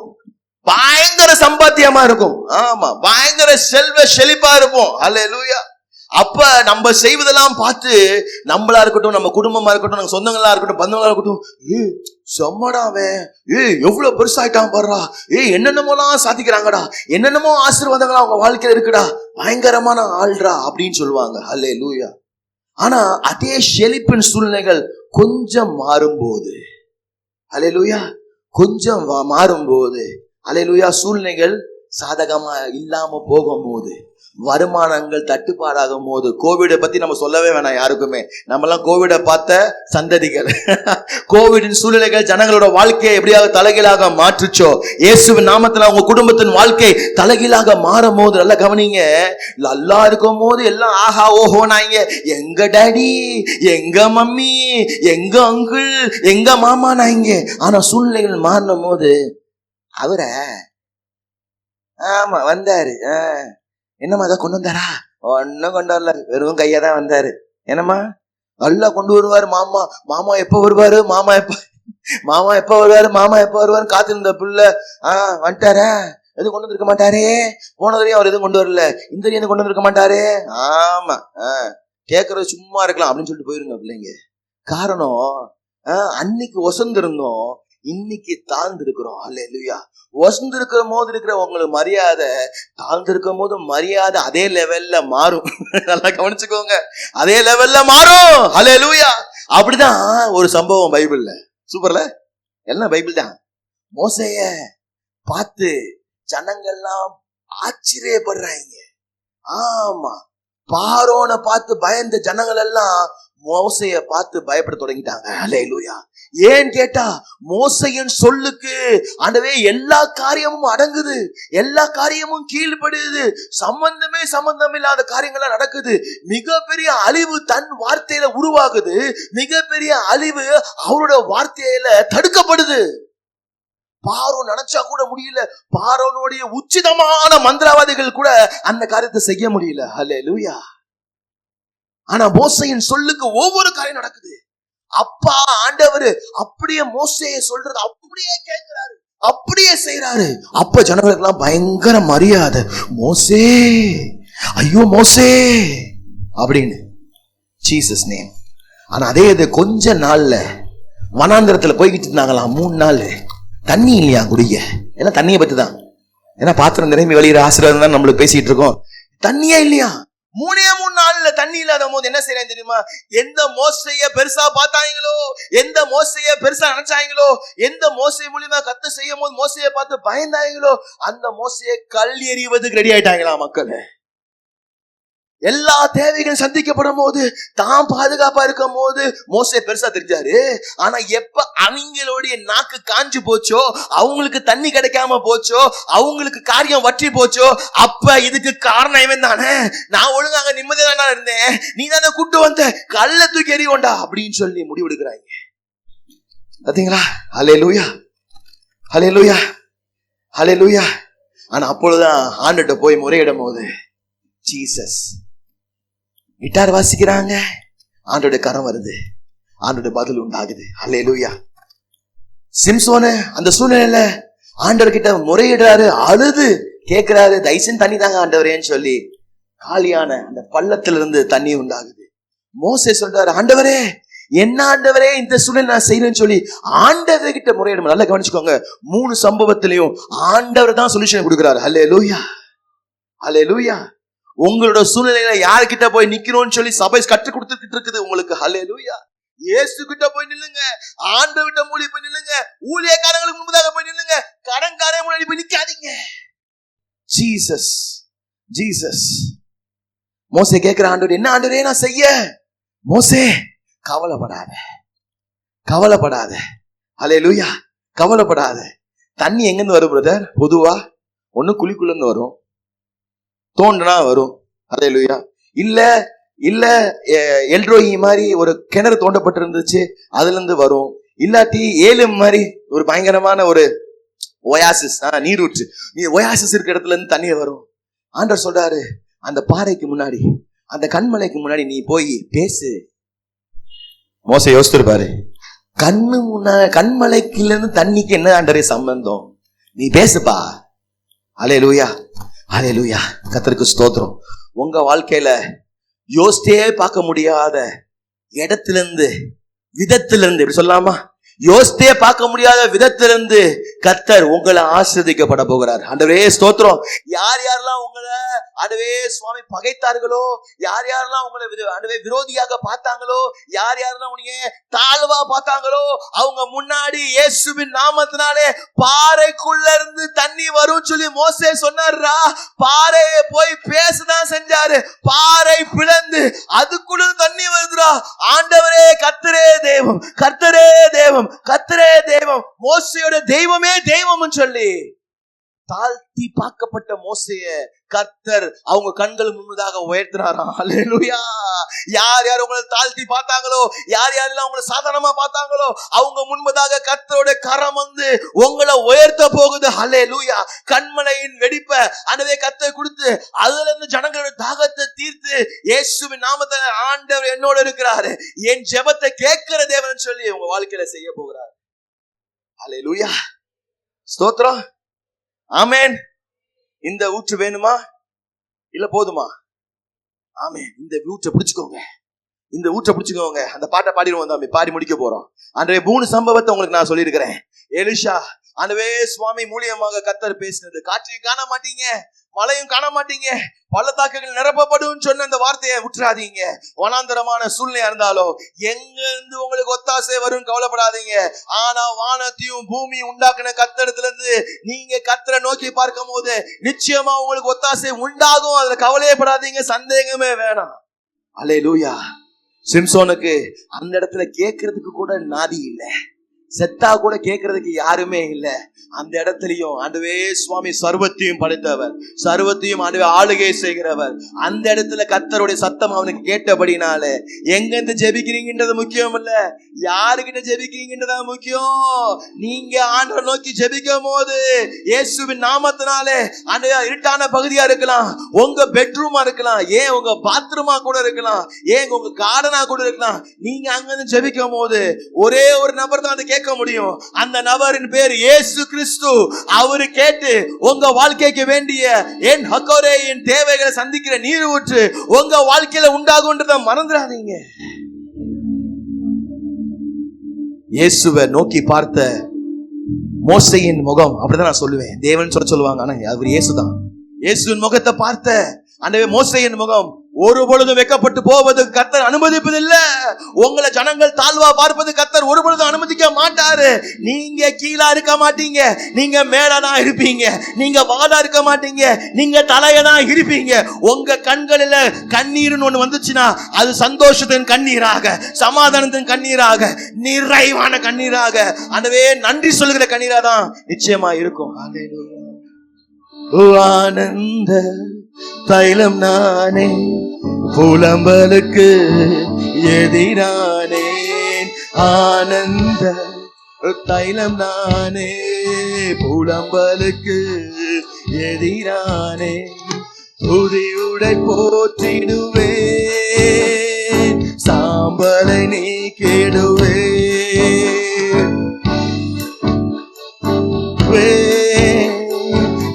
பயங்கர சம்பாத்தியமா இருக்கும், ஆமா, பயங்கர செல்வ செழிப்பா இருப்போம். அல்லேலூயா. அப்ப நம்ம செய்வதெல்லாம் பார்த்து நம்மளா இருக்கட்டும், நம்ம குடும்பமா இருக்கட்டும், நம்ம சொந்தங்களா இருக்கட்டும், பந்தங்களா இருக்கட்டும், செம்மடாவே, எவ்வளவு பெருசாயிட்டான் பாருடா, என்னென்னமோலாம் சாதிக்கிறாங்கடா, என்னென்னமோ ஆசீர்வாதங்களா அவங்க வாழ்க்கையில இருக்குடா, பயங்கரமான ஆள்றா அப்படின்னு சொல்லுவாங்க. அல்லேலூயா. ஆனா அதே செழிப்பின் சூழ்நிலைகள் கொஞ்சம் மாறும்போது, அல்லேலூயா, கொஞ்சம் மாறும்போது, அல்லேலூயா, சூழ்நிலைகள் சாதகமா இல்லாம போகும்போது, வருமானங்கள் தட்டுப்பாடாகும் போது, கோவிடை பத்தி நம்ம சொல்லவே வேணாம் யாருக்குமே, நம்மலாம் கோவிடை பார்த்த சந்ததிகள். கோவிடின் சூழ்நிலைகள் ஜனங்களோட வாழ்க்கையை எப்படியாக தலைகீழாக மாற்றுச்சோ, இயேசுவின் நாமத்துல உங்க குடும்பத்தின் வாழ்க்கை தலைகீழாக மாறும் போது, நல்லா கவனிங்க, நல்லா இருக்கும் போது எல்லாம் ஆஹா ஓஹோ நாங்க, எங்க டாடி, எங்க மம்மி, எங்க அங்கிள், எங்க மாமா நாங்க. ஆனா சூழ்நிலைகள் மாறும் போது, அவரை ஆமா வந்தாரு, என்னம்மா அதை கொண்டு வந்தாரா? ஒன்னும் கொண்டு வரல, வெறும் கையா தான் வந்தாரு. என்னம்மா நல்லா கொண்டு வருவாரு மாமா, மாமா எப்ப வருவாரு, மாமா எப்ப வருவாரு காத்திருந்த பிள்ளை வந்துட்டாரா? எதுவும் கொண்டு வந்திருக்க மாட்டாரே, போனதுலயும் அவர் எதுவும் கொண்டு வரல, இந்த எதுவும் கொண்டு வந்திருக்க மாட்டாரே. ஆமா கேக்குறது சும்மா இருக்கலாம் அப்படின்னு சொல்லிட்டு போயிருங்க பிள்ளைங்க. காரணம் அன்னைக்கு ஒசந்திருந்தோம், இன்னைக்கு தாழ்ந்து இருக்கிறோம். அல்லேலூயா. ஒசந்து இருக்கிற போது இருக்கிற உங்களுக்கு மரியாதை, தாழ்ந்து இருக்கும் போது மரியாதை அதே லெவல்ல மாறும். நல்லா கவனிச்சுக்கோங்க, அதே லெவல்ல மாறும். அல்லேலூயா. அப்படிதான் ஒரு சம்பவம் பைபிள்ல, சூப்பர்ல, எல்லாம் பைபிள் தான். மோசேய பார்த்து ஜனங்கள்லாம் ஆச்சரியப்படுறாங்க. ஆமா, பார்வோனை பார்த்து பயந்த ஜனங்கள் எல்லாம் மோசைய பார்த்து பயப்பட தொடங்கிட்டாங்க. அல்லேலூயா. ஏன் கேட்டா, மோசையின் சொல்லுக்கு ஆண்டவே எல்லா காரியமும் அடங்குது, எல்லா காரியமும் கீழ்படுது, சம்பந்தம் இல்லாத காரியங்கள்லாம் நடக்குது. மிகப்பெரிய அழிவு தன் வார்த்தையில உருவாகுது, மிகப்பெரிய அழிவு அவரோட வார்த்தையில தடுக்கப்படுது. பார்வோன் நினைச்சா கூட முடியல, பார்வோனுடைய உச்சிதமான மந்திரவாதிகள் கூட அந்த காரியத்தை செய்ய முடியல. அல்லேலூயா. ஆனா மோசையின் சொல்லுக்கு ஒவ்வொரு காரியம் நடக்குது. அப்பா ஆண்டவர் அப்படியே மோசையை சொல்றது அப்படியே கேட்கிறாரு, அப்படியே செய்யறாரு. அப்ப ஜனங்களுக்கு எல்லாம் பயங்கர மரியாதை, மோசே, ஐயோ மோசே அப்படின்னு, ஜீசஸ் நேம். ஆனா அதே இது கொஞ்ச நாள்ல வனாந்திரத்துல போய்கிட்டு இருந்தாங்களாம். 3 நாள் தண்ணி இல்லையா குடிக்க. ஏன்னா தண்ணியை பத்தி தான், ஏன்னா பாத்திரம் நிரம்பி வெளியிற ஆசீர்வாதம் தான் நம்மளுக்கு பேசிட்டு இருக்கோம். தண்ணியே இல்லையா. 3 நாள்ல தண்ணி இல்லாத போது என்ன செய்யறேன் தெரியுமா? எந்த மோசைய பெருசா பார்த்தாங்களோ, எந்த மோசைய பெருசா நினைச்சாங்களோ, எந்த மோசை மூலியமா கத்த செய்யும் போது மோசைய பார்த்து பயந்தாங்களோ, அந்த மோசையை கல் எறிவதுக்கு ரெடி ஆயிட்டாங்களா மக்கள். எல்லா தேவைகளும் சந்திக்கப்படும் போது, தான் பாதுகாப்பா இருக்கும் போது மோசே பெருசா தெரிஞ்சாரு. ஆனா எப்ப அவங்களுடைய நாக்கு காஞ்சு போச்சோ, அவங்களுக்கு தண்ணி கிடைக்காம போச்சோ, அவங்களுக்கு காரியம் வற்றி போச்சோ, அப்ப இதுக்கு காரணம் இவன் தானே, நான் ஒழுங்காக நிம்மதியா இருந்தேன், நீ தானே கூட்டு வந்த, கல்ல தூக்கி எறிவோண்டா அப்படின்னு சொல்லி முடிவெடுக்கிறாங்க. பாத்தீங்களா? ஹல்லேலூயா, ஹல்லேலூயா, ஹல்லேலூயா. ஆனா அப்பொழுதுதான் ஆண்டுகிட்ட போய் முறையிடும் போது, ஜீசஸ் கிட்டார் வாசிக்கிறாங்க, ஆண்டோட கரம் வருது, ஆண்டோட பதில் உண்டாகுது. அல்லேலூயா. சிம்சோனு அந்த சூழ்நிலையில ஆண்டவர் கிட்ட முறையிடுறாரு, அழுது கேட்கிறாரு, தயவுசெய்து தண்ணி தாங்க ஆண்டவரேன்னு சொல்லி காலியான அந்த பள்ளத்துல இருந்து தண்ணி உண்டாகுது. மோசே சொல்றாரு, ஆண்டவரே என்ன ஆண்டவரே இந்த சூழ்நிலை நான் செய்யறேன்னு சொல்லி ஆண்டவர் கிட்ட முறையிடும். நல்லா கவனிச்சுக்கோங்க, 3 சம்பவத்திலையும் ஆண்டவர் தான் சொல்யூஷன் கொடுக்கிறாரு. அல்லேலூயா, அல்லேலூயா. உங்களோட சூழ்நிலையில யாருக்கிட்ட போய் நிக்கிறோம்னு சொல்லி சபை கற்றுக் கொடுத்துட்டு இருக்குது உங்களுக்கு. ஹல்லேலூயா. இயேசு கிட்ட போய் நில்லுங்க, ஆண்டவர்கிட்ட மூடி போய் நில்லுங்க, ஊழியக்காரங்களுக்கு முன்பதாக போய் நில்லுங்க, கடன்காரங்க முன்னாடி போய் நிக்காதீங்க. Jesus, Jesus. மோசே கேட்கிற, ஆண்டவர் என்ன ஆண்டவரே நான் செய்ய? மோசே கவலைப்படாத, கவலைப்படாத. ஹல்லேலூயா. கவலைப்படாத. தண்ணி எங்கிருந்து வரும் பிரதர்? பொதுவா ஒண்ணு குழிக்குள்ள இருந்து வரும், தோண்டனா வரும். ஹல்லேலூயா. இல்ல எல்ரோயி மாதிரி ஒரு கிணறு தோண்டப்பட்டிருந்துச்சு, அதுல இருந்து வரும். இல்லாட்டி ஏலம் மாதிரி ஒரு பயங்கரமான ஒரு ஒயாசிஸ், நீரூற்று, ஒயாசிஸ் இருக்கிற இடத்துல இருந்து தண்ணி வரும். ஆண்டவர் சொல்றாரு, அந்த பாறைக்கு முன்னாடி, அந்த கண்மலைக்கு முன்னாடி நீ போய் பேசு. மோசே யோசிச்சிருப்பாரு, கண்மலைக்குல இருந்து தண்ணிக்கு என்ன ஆண்டவரே சம்பந்தம்? நீ பேசுப்பா. அல்லேலூயா, அல்லேலூயா. கர்த்தருக்கு ஸ்தோத்திரம். உங்க வாழ்க்கையில யோசித்தே பார்க்க முடியாத இடத்துல இருந்து, விதத்துல இருந்து, இப்படி சொல்லாமா, யோசித்தே பார்க்க முடியாத விதத்திலிருந்து கர்த்தர் உங்களை ஆசீர்வதிக்கப்பட போகிறார். ஆண்டவரே ஸ்தோத்திரம். யார் யாரெல்லாம் உங்களை ஆண்டவரே சுவாமி பகைத்தார்களோ, யார் யாரெல்லாம் உங்களை ஆண்டவரே விரோதியாக பார்த்தாங்களோ, யார் யாரெல்லாம் உன்னைய தாழ்வா பார்த்தாங்களோ, அவங்க முன்னாடி இயேசுவின் நாமத்தினாலே பாறைக்குள்ள இருந்து தண்ணி வரும் சொல்லி மோசே சொன்னார்ரா. பாறையை போய் பேசதான் செஞ்சாரு. பாறை பிளந்து அதுக்குள்ள தண்ணி வருதுரா. ஆண்டவரே கர்த்தரே தெய்வம், கர்த்தரே தெய்வம், கர்த்தரே தெய்வம், மோசேயோட தெய்வமே தெய்வம்னு சொல்லி தாழ்த்தி பார்க்கப்பட்ட மோசேய கர்த்தர் அவங்க கண்கள் முன்னதாக உயர்த்தினாராம். ஹல்லேலூயா. யார் யார் உங்களை தாழ்த்தி பார்த்தாங்களோ, யார் யாரெல்லாம் உங்களை சாதாரணமா பார்த்தாங்களோ, அவங்க முன்பதாக கர்த்தரோட கரம் வந்து உங்களை உயர்த்த போகுது. ஹல்லேலூயா. கண்மலையின் வெடிப்ப அனவே கர்த்தர் கொடுத்து அதுல இருந்து ஜனங்களோட தாகத்தை தீர்த்து இயேசுவின் நாமத்தில் ஆண்டவர் என்னோட இருக்கிறாரு, என் ஜெபத்தை கேட்கிற தேவன் சொல்லி உங்க வாழ்க்கையில செய்ய போகிறார். ஹல்லேலூயா. ஸ்தோத்திரம். ஆமென். இந்த ஊற்று வேணுமா இல்ல போதுமா? ஆமென். இந்த ஊற்றை பிடிச்சுக்கோங்க, இந்த ஊற்றை பிடிச்சுக்கோங்க. அந்த பாட்டை பாடிடுவோம் தம்பி, பாடி முடிக்க போறோம். அன்றைய 3 சம்பவத்தை உங்களுக்கு நான் சொல்லியிருக்கிறேன். எலிஷா ஆண்டவே சுவாமி மூலியமாக கர்த்தர் பேசினது. காற்றையும் காண மாட்டீங்க, மழையும் காண மாட்டீங்க, பள்ளத்தாக்குகள் நிரப்பப்படும் சொன்ன அந்த வார்த்தையை விட்டுறாதீங்க. வனாந்தரமான சூழ்நிலையா இருந்தாலும் எங்க இருந்து உங்களுக்கு ஒத்தாசை வரும் கவலைப்படாதீங்க. ஆனா வானத்தையும் பூமியும் உண்டாக்குன கர்த்தரிடத்துல இருந்து நீங்க கர்த்தரை நோக்கி பார்க்கும் போது நிச்சயமா உங்களுக்கு ஒத்தாசை உண்டாகும். அதுல கவலையப்படாதீங்க, சந்தேகமே வேணாம். அல்லேலூயா. சிம்சோனுக்கு அந்த இடத்துல கேட்கறதுக்கு கூட நாதி இல்லை, செத்தா கூட கேட்கறதுக்கு யாருமே இல்ல. அந்த இடத்துலயும் ஆண்டவே சுவாமி சர்வத்தையும் படைத்தவர், சர்வத்தையும் ஆண்டவே ஆளுகை செய்கிறவர். அந்த இடத்துல கர்த்தருடைய சத்தம் அவனுக்கு கேட்டபடினால எங்க இருந்து ஜெபிக்கிறீங்கன்றது முக்கியம் இல்ல, யாருக்கிட்ட ஜெபிக்கிறீங்கன்றதா முக்கியம். நீங்க ஆண்டவரை நோக்கி ஜெபிக்கும் போது இயேசுவின் நாமத்தினாலே ஆண்டவே இருட்டான பகுதியா இருக்கலாம், உங்க பெட்ரூமா இருக்கலாம், ஏன் உங்க பாத்ரூமா கூட இருக்கலாம், ஏன் உங்க கார்டனா கூட இருக்கலாம். நீங்க அங்க இருந்து ஜெபிக்கும் போது ஒரே ஒரு நபர் தான் அதை கேட்க முடியும். அந்த நபரின் பேர் இயேசு கிறிஸ்து. அவரு கேட்டு உங்க வாழ்க்கைக்கு வேண்டிய என் ஹக்கோரேயின் தேவைகளை சந்திக்கிற நீர் ஊற்று உங்க வாழ்க்கையில உண்டாகும்ன்றத மறந்துடாதீங்க. இயேசுவை நோக்கி பார்த்த மோசேயின் முகம், அப்படிதான் நான் சொல்லுவேன், தேவன் சொல்லுவாங்க, ஆனா அவர் இயேசுதான். இயேசுவின் முகத்தை பார்த்த அந்த மோசேயின் முகம் ஒரு பொழுதும் வெக்கப்பட்டு போவது கர்த்தர் அனுமதிப்பதில்லை. உங்களை ஜனங்கள் தாழ்வா பார்ப்பது கர்த்தர் ஒரு பொழுதும் அனுமதிக்க மாட்டாரு. நீங்க கீழா இருக்க மாட்டீங்க, நீங்க மேலனா இருப்பீங்க. நீங்க வாடா இருக்க மாட்டீங்க, நீங்க தலையனா இருப்பீங்க. உங்க கண்களில் கண்ணீர்னு ஒண்ணு வந்துச்சுன்னா அது சந்தோஷத்தின் கண்ணீராக, சமாதானத்தின் கண்ணீராக, நிறைவான கண்ணீராக, அதுவே நன்றி சொல்லுகிற கண்ணீரா தான் நிச்சயமா இருக்கும். ஆனந்த தைலம் நானே, புலம்பலுக்கு எதிரானேன். ஆனந்த தைலம் நானே, புலம்பலுக்கு எதிரானே. துதியுடை போற்றிடுவேன், சாம்பலை நீக்கிடுவேன்.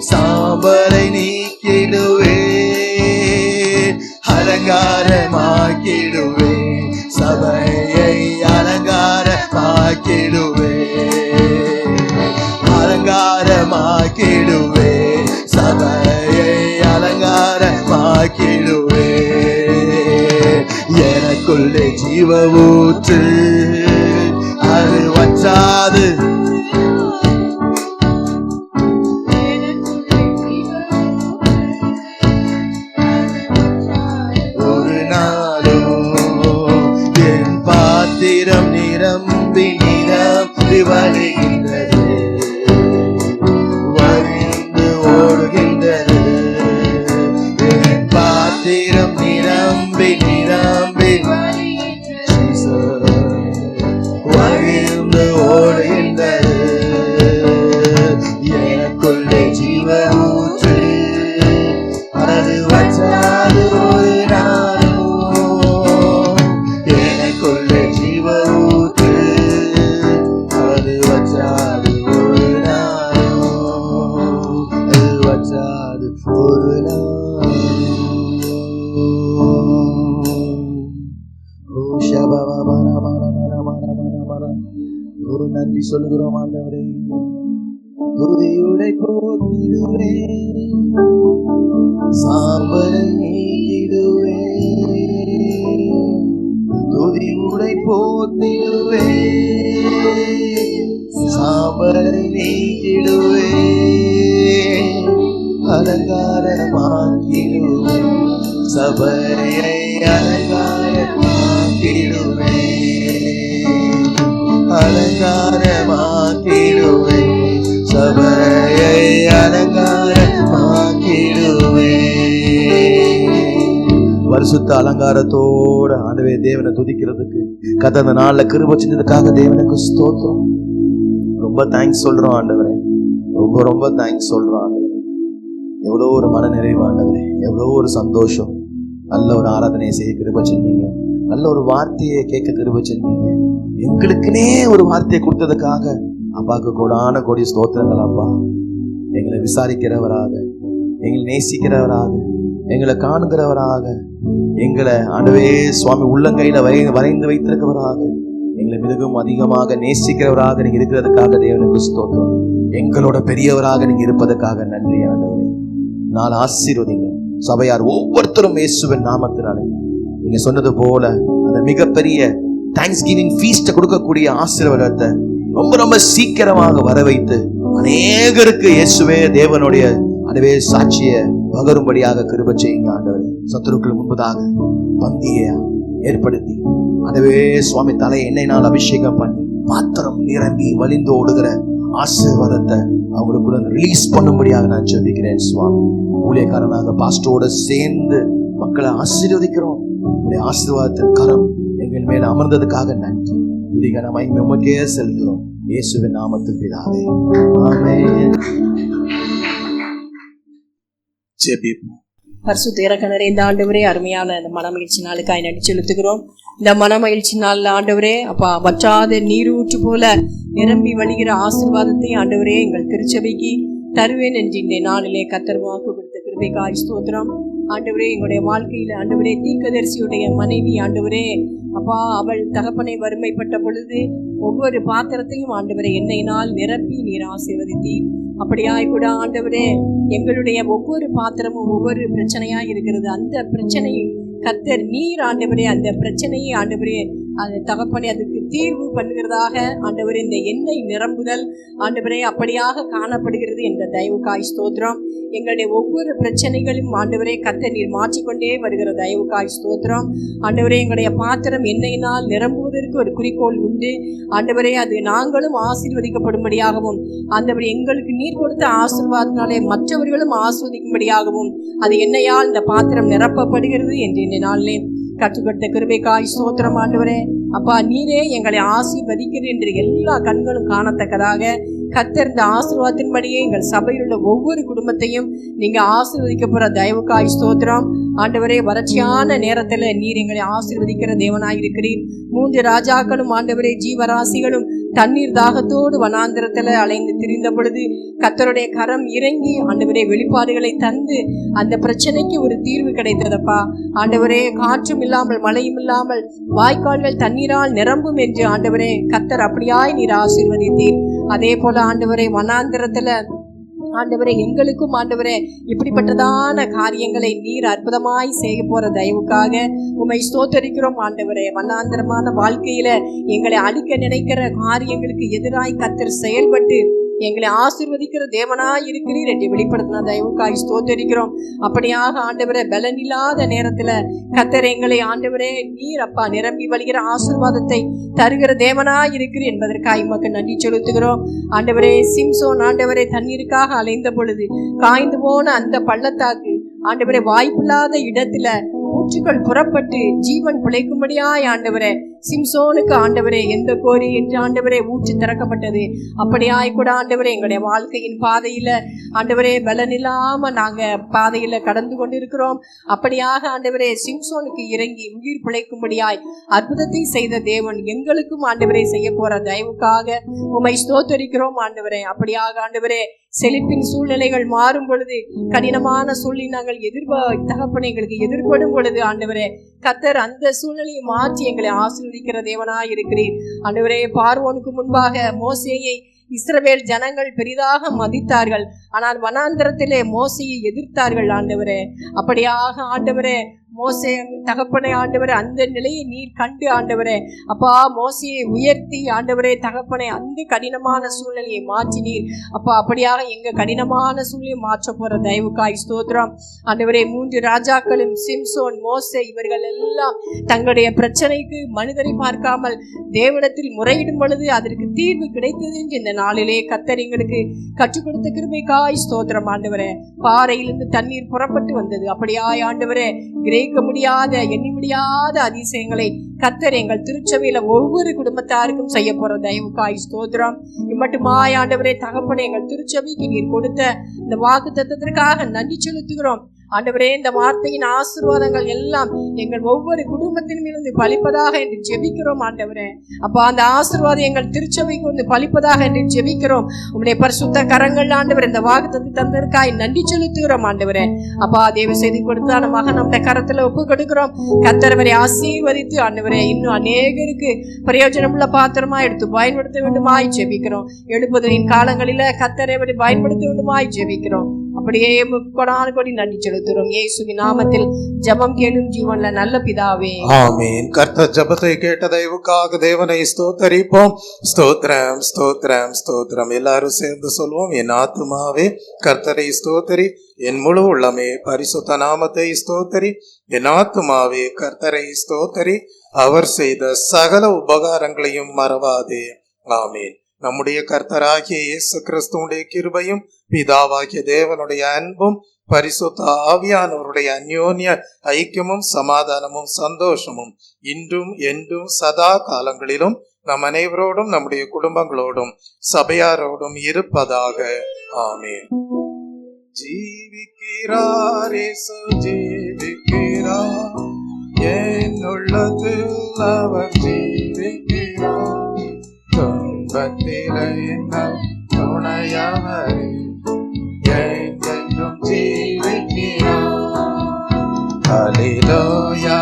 சாம்பலை நீக்கிடுவேன், அலங்காரமாக்கிடுவேன். சபையை அலங்காரமாக்கிடுவேன், அலங்காரமாக்கிடுவேன். சபையை அலங்காரமாக்கிடுவேன். எனக்குள்ளே ஜீவ ஊற்று அது வற்றாது, நிரம்பி நிரம்பி வருகின்றது, வழிந்து ஓடுகின்றது. என் பாத்திரம் நிரம்பி நிரம்பி வழிந்து ஓடுகின்றது. சொல்லுகிறோம் ஆண்டவரே. துதியுடை போத்திடுவே, சாம்பலை நீக்கிடுவே, துதியுடை போத்திடுவே, சாம்பலை நீக்கிடுவே, அலங்காரமாக்கிடுவே, சபையை அலங்காரமாக்கிடுவே, அலங்காரமாக்கிடுவே, சபையை அலங்காரமாக்கிடுவே. பரிசுத்த அலங்காரத்தோட ஆண்டவே தேவனை துதிக்கிறதுக்கு கர்த்தர் அந்த நாள்ல கிருபை செஞ்சதுக்காக தேவனுக்கு ஸ்தோத்திரம். ரொம்ப தேங்க்ஸ் சொல்றோம் ஆண்டவரே, ரொம்ப ரொம்ப தேங்க்ஸ் சொல்றோம் ஆண்டவரே. எவ்வளோ ஒரு மன நிறைவு ஆண்டவரே, எவ்வளோ ஒரு சந்தோஷம். நல்ல ஒரு ஆராதனையை செய்ய கிருபை செஞ்சீங்க, நல்ல ஒரு வார்த்தையை கேட்க கிருபை செஞ்சீங்க. எங்களுக்குனே ஒரு வார்த்தையை கொடுத்ததுக்காக அப்பாவுக்கு கோடான கோடி ஸ்தோத்திரங்கள். அப்பா, எங்களை விசாரிக்கிறவராக, எங்களை நேசிக்கிறவராக, எங்களை காணுகிறவராக, எங்களை ஆண்டவே சுவாமி உள்ளங்கையில வரைந்து வைத்திருக்கிறவராக, எங்களை மிகவும் அதிகமாக நேசிக்கிறவராக நீங்க இருக்கிறதுக்காக தேவனுக்கு ஸ்தோத்திரம். எங்களோட பெரியவராக நீங்க இருப்பதற்காக நன்றி ஆண்டவரே. நான் ஆசீர்வதிங்க சபையார் ஒவ்வொருத்தரும் இயேசுவின் நாமத்தினாலே நீங்க சொன்னது போல அந்த மிகப்பெரிய தேங்க்ஸ் கிவிங் ஃபீஸ்ட் கொடுக்கக்கூடிய ஆசீர்வாதத்தை ரொம்ப ரொம்ப சீக்கிரமாக வர வைத்து அநேகருக்கு இயேசுவே தேவனுடைய அதுவே சாட்சிய பகரும்படியாக கிருபை செய்யுங்க ஆண்டவரே. சத்துருக்கள் முன்பதாக பந்தியை ஏற்படுத்தி அதுவே சுவாமி தலை எண்ணெயினால் அபிஷேகம் பண்ணி பாத்திரம் நிரம்பி வழிந்து ஓடுகிற ஆசீர்வாதத்தை அவங்களுக்குள்ள ரிலீஸ் பண்ணும்படியாக நான் ஜெபிக்கிறேன் சுவாமி. ஊழியக்காரனாக பாஸ்டரோட சேர்ந்து மக்களை ஆசீர்வதிக்கிறோம். உங்களுடைய ஆசீர்வாதத்தின் கரம் எங்கள் மேல அமர்ந்ததுக்காக நன்றி. துதிகன மகிமை உமக்கே செலுத்துகிறோம் இயேசுவின் நாமத்தில் பிதாவே, ஆமென். ஜெபிப்போம். பரிசுத்த இரக்கணரே, இந்த ஆண்டவரே அருமையான இந்த மனமகிழ்ச்சி நாளுக்காய் நன்றி செலுத்துகிறோம். இந்த மனமகிழ்ச்சி நாளில் ஆண்டவரே அப்பா வற்றாத நீரூற்று போல நிரம்பி வழிகிற ஆசீர்வாதத்தை ஆண்டவரே எங்கள் திருச்சபைக்கு தருவேன் என்று இந்த நாளிலே கர்த்தர் வாக்கு கொடுத்த கிருபைக்காய் ஸ்தோத்திரம். ஆண்டவரே, எங்களுடைய வாழ்க்கையில் ஆண்டவரே தீர்க்கதரிசியுடைய மனைவி ஆண்டவரே அப்பா அவள் தகப்பனை வறுமைப்பட்ட பொழுது ஒவ்வொரு பாத்திரத்தையும் ஆண்டவரே எண்ணெயினால் நிரப்பி நீர் ஆசீர்வதித்தீர். அப்படியாய் கூட ஆண்டவரே எங்களுடைய ஒவ்வொரு பாத்திரமும் ஒவ்வொரு பிரச்சனையா இருக்கிறது. அந்த பிரச்சனையை கர்த்தர் நீர் ஆண்டவரே அந்த பிரச்சனையை ஆண்டவரே அந்த தகப்பனை அதுக்கு தீர்வு பண்ணுகிறதாக ஆண்டவரே இந்த எண்ணெய் நிரம்புதல் ஆண்டவரே அப்படியாக காணப்படுகிறது என்ற தயவுக்காய் ஸ்தோத்திரம். எங்களுடைய ஒவ்வொரு பிரச்சனைகளும் ஆண்டவரே கர்த்தர் நீர் மாற்றிக்கொண்டே வருகிற தயவுக்காய் ஸ்தோத்திரம். ஆண்டவரே எங்களுடைய பாத்திரம் எண்ணெயினால் நிரம்புவதற்கு ஒரு குறிக்கோள் உண்டு ஆண்டவரே. அது நாங்களும் ஆசீர்வதிக்கப்படும்படியாகவும் ஆண்டவரே எங்களுக்கு நீர் கொடுத்த ஆசீர்வாதத்தினாலே மற்றவர்களும் ஆஸ்வதிக்கும்படியாகவும் அது எண்ணெயால் இந்த பாத்திரம் நிரப்பப்படுகிறது என்று இந்த நாளிலே கற்றுக் கொடுத்த கிருபைக்காய் ஸ்தோத்திரம் ஆண்டவரே. அப்பா நீரே எங்களை ஆசீர்வதிக்கிறீர் என்று எல்லா கண்களும் காணத்தக்கதாக கர்த்தர் இந்த ஆசீர்வாதத்தின்படியே எங்கள் சபையில் உள்ள ஒவ்வொரு குடும்பத்தையும் நீங்க ஆசீர்வதிக்க போற தயவுக்காய் ஸ்தோத்திரம் ஆண்டவரே. வறட்சியான நேரத்துல நீர் எங்களை ஆசீர்வதிக்கிற தேவனாயிருக்கிறீர். 3 ராஜாக்களும் ஆண்டவரே ஜீவராசிகளும் தண்ணீர் தாகத்தோடு வனாந்திரத்துல அலைந்து திரிந்த பொழுது கர்த்தருடைய கரம் இறங்கி ஆண்டவரே வெளிப்பாடுகளை தந்து அந்த பிரச்சனைக்கு ஒரு தீர்வு கிடைத்ததப்பா ஆண்டவரே. காற்றும் இல்லாமல் மழையும் இல்லாமல் வாய்க்கால்கள் தண்ணீரால் நிரம்பும் என்று ஆண்டவரே கர்த்தர் அப்படியாய் நீர் ஆசீர்வதித்தீர். அதே போல ஆண்டவரே வனாந்திரத்துல ஆண்டவரே எங்களுக்கும் ஆண்டவரே இப்படிப்பட்டதான காரியங்களை நீர் அற்புதமாய் செய்ய போற தயவுக்காக உம்மை ஸ்தோத்தரிக்கிறோம் ஆண்டவரே. வண்ணாந்தரமான வாழ்க்கையில எங்களை அழிக்க நினைக்கிற காரியங்களுக்கு எதிராய் கர்த்தர் செயல்பட்டு எங்களை ஆசீர்வதிக்கிற தேவனாய் இருக்கிறீர் என்று வெளிப்படுத்தின தயவுக்காய் ஸ்தோத்தரிக்கிறோம். அப்படியாக ஆண்டவரே பலனில்லாத நேரத்துல கர்த்தர் எங்களை ஆண்டவரே நீர் அப்பா நிரம்பி வழிகிற ஆசீர்வாதத்தை தருகிற தேவனாய் இருக்கிறீர் என்பதற்காக உமக்கு நன்றி செலுத்துகிறோம் ஆண்டவரே. சிம்சோன் ஆண்டவரே தண்ணீருக்காக அலைந்த பொழுது காய்ந்து போன அந்த பள்ளத்தாக்கு ஆண்டவரே வாய்ப்பில்லாத இடத்துல ஊற்றுக்கள் புறப்பட்டு ஜீவன் பிழைக்கும்படியாய் ஆண்டவரே சிம்சோனுக்கு ஆண்டவரே எந்த கோரி என்று ஆண்டவரே ஊற்று திறக்கப்பட்டது. அப்படியாய் கூட ஆண்டவரே எங்களுடைய வாழ்க்கையின் பாதையில ஆண்டவரே பலன் இல்லாம நாங்க பாதையில கடந்து கொண்டிருக்கிறோம். அப்படியாக ஆண்டவரே சிம்சோனுக்கு இறங்கி உயிர் பிழைக்கும்படியாய் அற்புதத்தை செய்த தேவன் எங்களுக்கும் ஆண்டவரே செய்ய போற தயவுக்காக உம்மை ஸ்தோத்தரிக்கிறோம் ஆண்டவரே. அப்படியாக ஆண்டவரே செழிப்பின் சூழ்நிலைகள் மாறும் பொழுது கடினமான சூழ்நிலை நாங்கள் தகப்பனை எங்களுக்கு எதிர்படும் பொழுது ஆண்டவரே கர்த்தர் அந்த சூழ்நிலையை மாற்றி எங்களை ஆசீர்வதிக்கிற தேவனாய் இருக்கிறீர். ஆண்டவரே, பார்வோனுக்கு முன்பாக மோசேயை இஸ்ரவேல் ஜனங்கள் பெரிதாக மதித்தார்கள். ஆனால் வனாந்திரத்திலே மோசையை எதிர்த்தார்கள். ஆண்டவரே, அப்படியாக ஆண்டவரே மோசே தகப்பனை ஆண்டவரே அந்த நிலையை நீர் கண்டு ஆண்டவரே அப்பா மோசையை உயர்த்தி ஆண்டவரே தகப்பனை அந்த கடினமான சூழ்நிலையை மாற்றினீர். அப்பா அப்படியாக எங்க கடினமான சூழ்நிலையை மாற்ற போற தயவுக்காய் ஸ்தோத்திரம். ஆண்டவரே, 3 ராஜாக்களும் சிம்சோன், மோசே இவர்கள் எல்லாம் தங்களுடைய பிரச்சனைக்கு மனிதரை பார்க்காமல் தேவனிடத்தில் முறையிடும் பொழுது அதற்கு தீர்வு கிடைத்தது என்று இந்த நாளிலே கர்த்தர் எங்களுக்கு கற்றுக் கொடுத்த கிருபைக்காய் ஸ்தோத்திரம். ஆண்டவரே, பாறையிலிருந்து தண்ணீர் புறப்பட்டு வந்தது. அப்படியாய் ஆண்டவரே கிரேக்க முடியாத எண்ணி முடியாத அதிசயங்களை கர்த்தர் எங்கள் திருச்சபையில ஒவ்வொரு குடும்பத்தாருக்கும் செய்ய போற தயவுக்காய் ஸ்தோத்திரம். இம்மட்டுமாய் ஆண்டவரே தகப்பனை எங்கள் திருச்சபைக்கு நீர் கொடுத்த இந்த வாக்கு தத்தத்திற்காக நன்றி செலுத்துகிறோம். ஆண்டவரே, இந்த வார்த்தையின் ஆசீர்வாதங்கள் எல்லாம் எங்கள் ஒவ்வொரு குடும்பத்தின் மீது பலிப்பதாக என்று ஜெபிக்கிறோம். ஆண்டவரே அப்பா, அந்த ஆசீர்வாதம் எங்கள் திருச்சபைக்கு வந்து பலிப்பதாக என்று ஜெபிக்கிறோம். உம்முடைய பரிசுத்த கரங்கள் ஆண்டவர் இந்த வாக்குத்தத்தை தந்ததற்காய் நன்றி செலுத்துகிறோம். ஆண்டவரே அப்பா, தேவ செய்தி கொடுத்தான மகன் நம்முடைய கரத்துல ஒப்பு கொடுக்கிறோம். கர்த்தரவரை ஆசீர்வதித்து ஆண்டவரே இன்னும் அநேகருக்கு பிரயோஜனமுள்ள பாத்திரமா எடுத்து பயன்படுத்த வேண்டுமாய் ஜெபிக்கிறோம். எழுப்புதலின் காலங்களில கர்த்தரவரை பயன்படுத்த வேண்டுமாய் ஜெபிக்கிறோம். அப்படியே கொடான கொடி நன்றி செலுத்துகிறோம். இயேசுவின் நாமத்தில் ஜெபம் கேளும் ஜீவன்ல நல்ல பிதாவே, ஆமென். கர்த்தர் ஜெபத்தை கேட்ட தயவுக்காக தேவனை ஸ்தோத்தரிப்போம். ஸ்தோத்திரம் ஸ்தோத்திரம் ஸ்தோத்திரம். எல்லாரும் சேர்ந்து சொல்வோம். என் ஆத்துமாவே கர்த்தரை ஸ்தோத்தரி, என் முழு உள்ளமே பரிசுத்த நாமத்தை ஸ்தோத்தரி. என் ஆத்துமாவே கர்த்தரை ஸ்தோத்தரி, அவர் செய்த சகல உபகாரங்களையும் மறவாதே. ஆமென். நம்முடைய கர்த்தராகிய இயேசு கிறிஸ்துவுடைய கிருபையும் பிதாவாகிய தேவனுடைய அன்பும் பரிசுத்த ஆவியானவருடைய அந்யோன்ய ஐக்கியமும் சமாதானமும் சந்தோஷமும் இன்றும் என்றும் சதா காலங்களிலும் நம் அனைவரோடும் நம்முடைய குடும்பங்களோடும் சபையாரோடும் இருப்பதாக. ஆமென். ஜீவிக்கிறார் இயேசு ஜீவிக்கிறார், என் உள்ளத்தில் அவர் ஜீவிக்கிறார். துன்பத்திலே என்னை துணையவரே, என்றென்றும் ஜீவிக்கிறார். ஹல்லேலூயா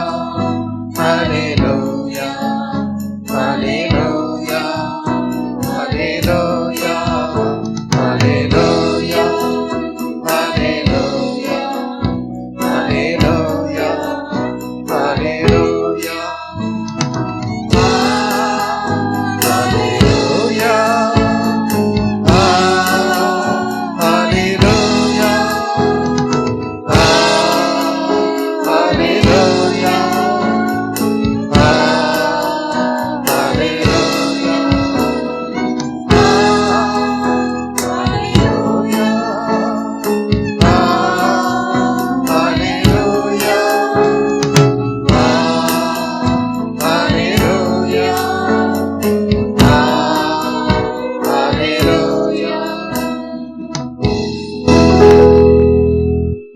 ஹல்லேலூயா ஹல்லேலூயா ஹல்லேலூயா ஹல்லேலூயா ஹல்லேலூயா ஹல்லேலூயா ஹல்லேலூயா.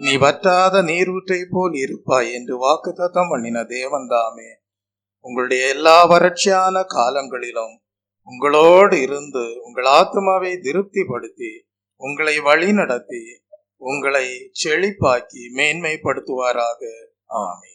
நீ வற்றாத நீரூற்றை போல் இருப்பாய் என்று வாக்குத்தத்தம் பண்ணின தேவன்தாமே உங்களுடைய எல்லா வறட்சியான காலங்களிலும் உங்களோடு இருந்து உங்கள் ஆத்மாவை திருப்திப்படுத்தி உங்களை வழி நடத்தி உங்களை செழிப்பாக்கி மேன்மைப்படுத்துவாராக. ஆமென்.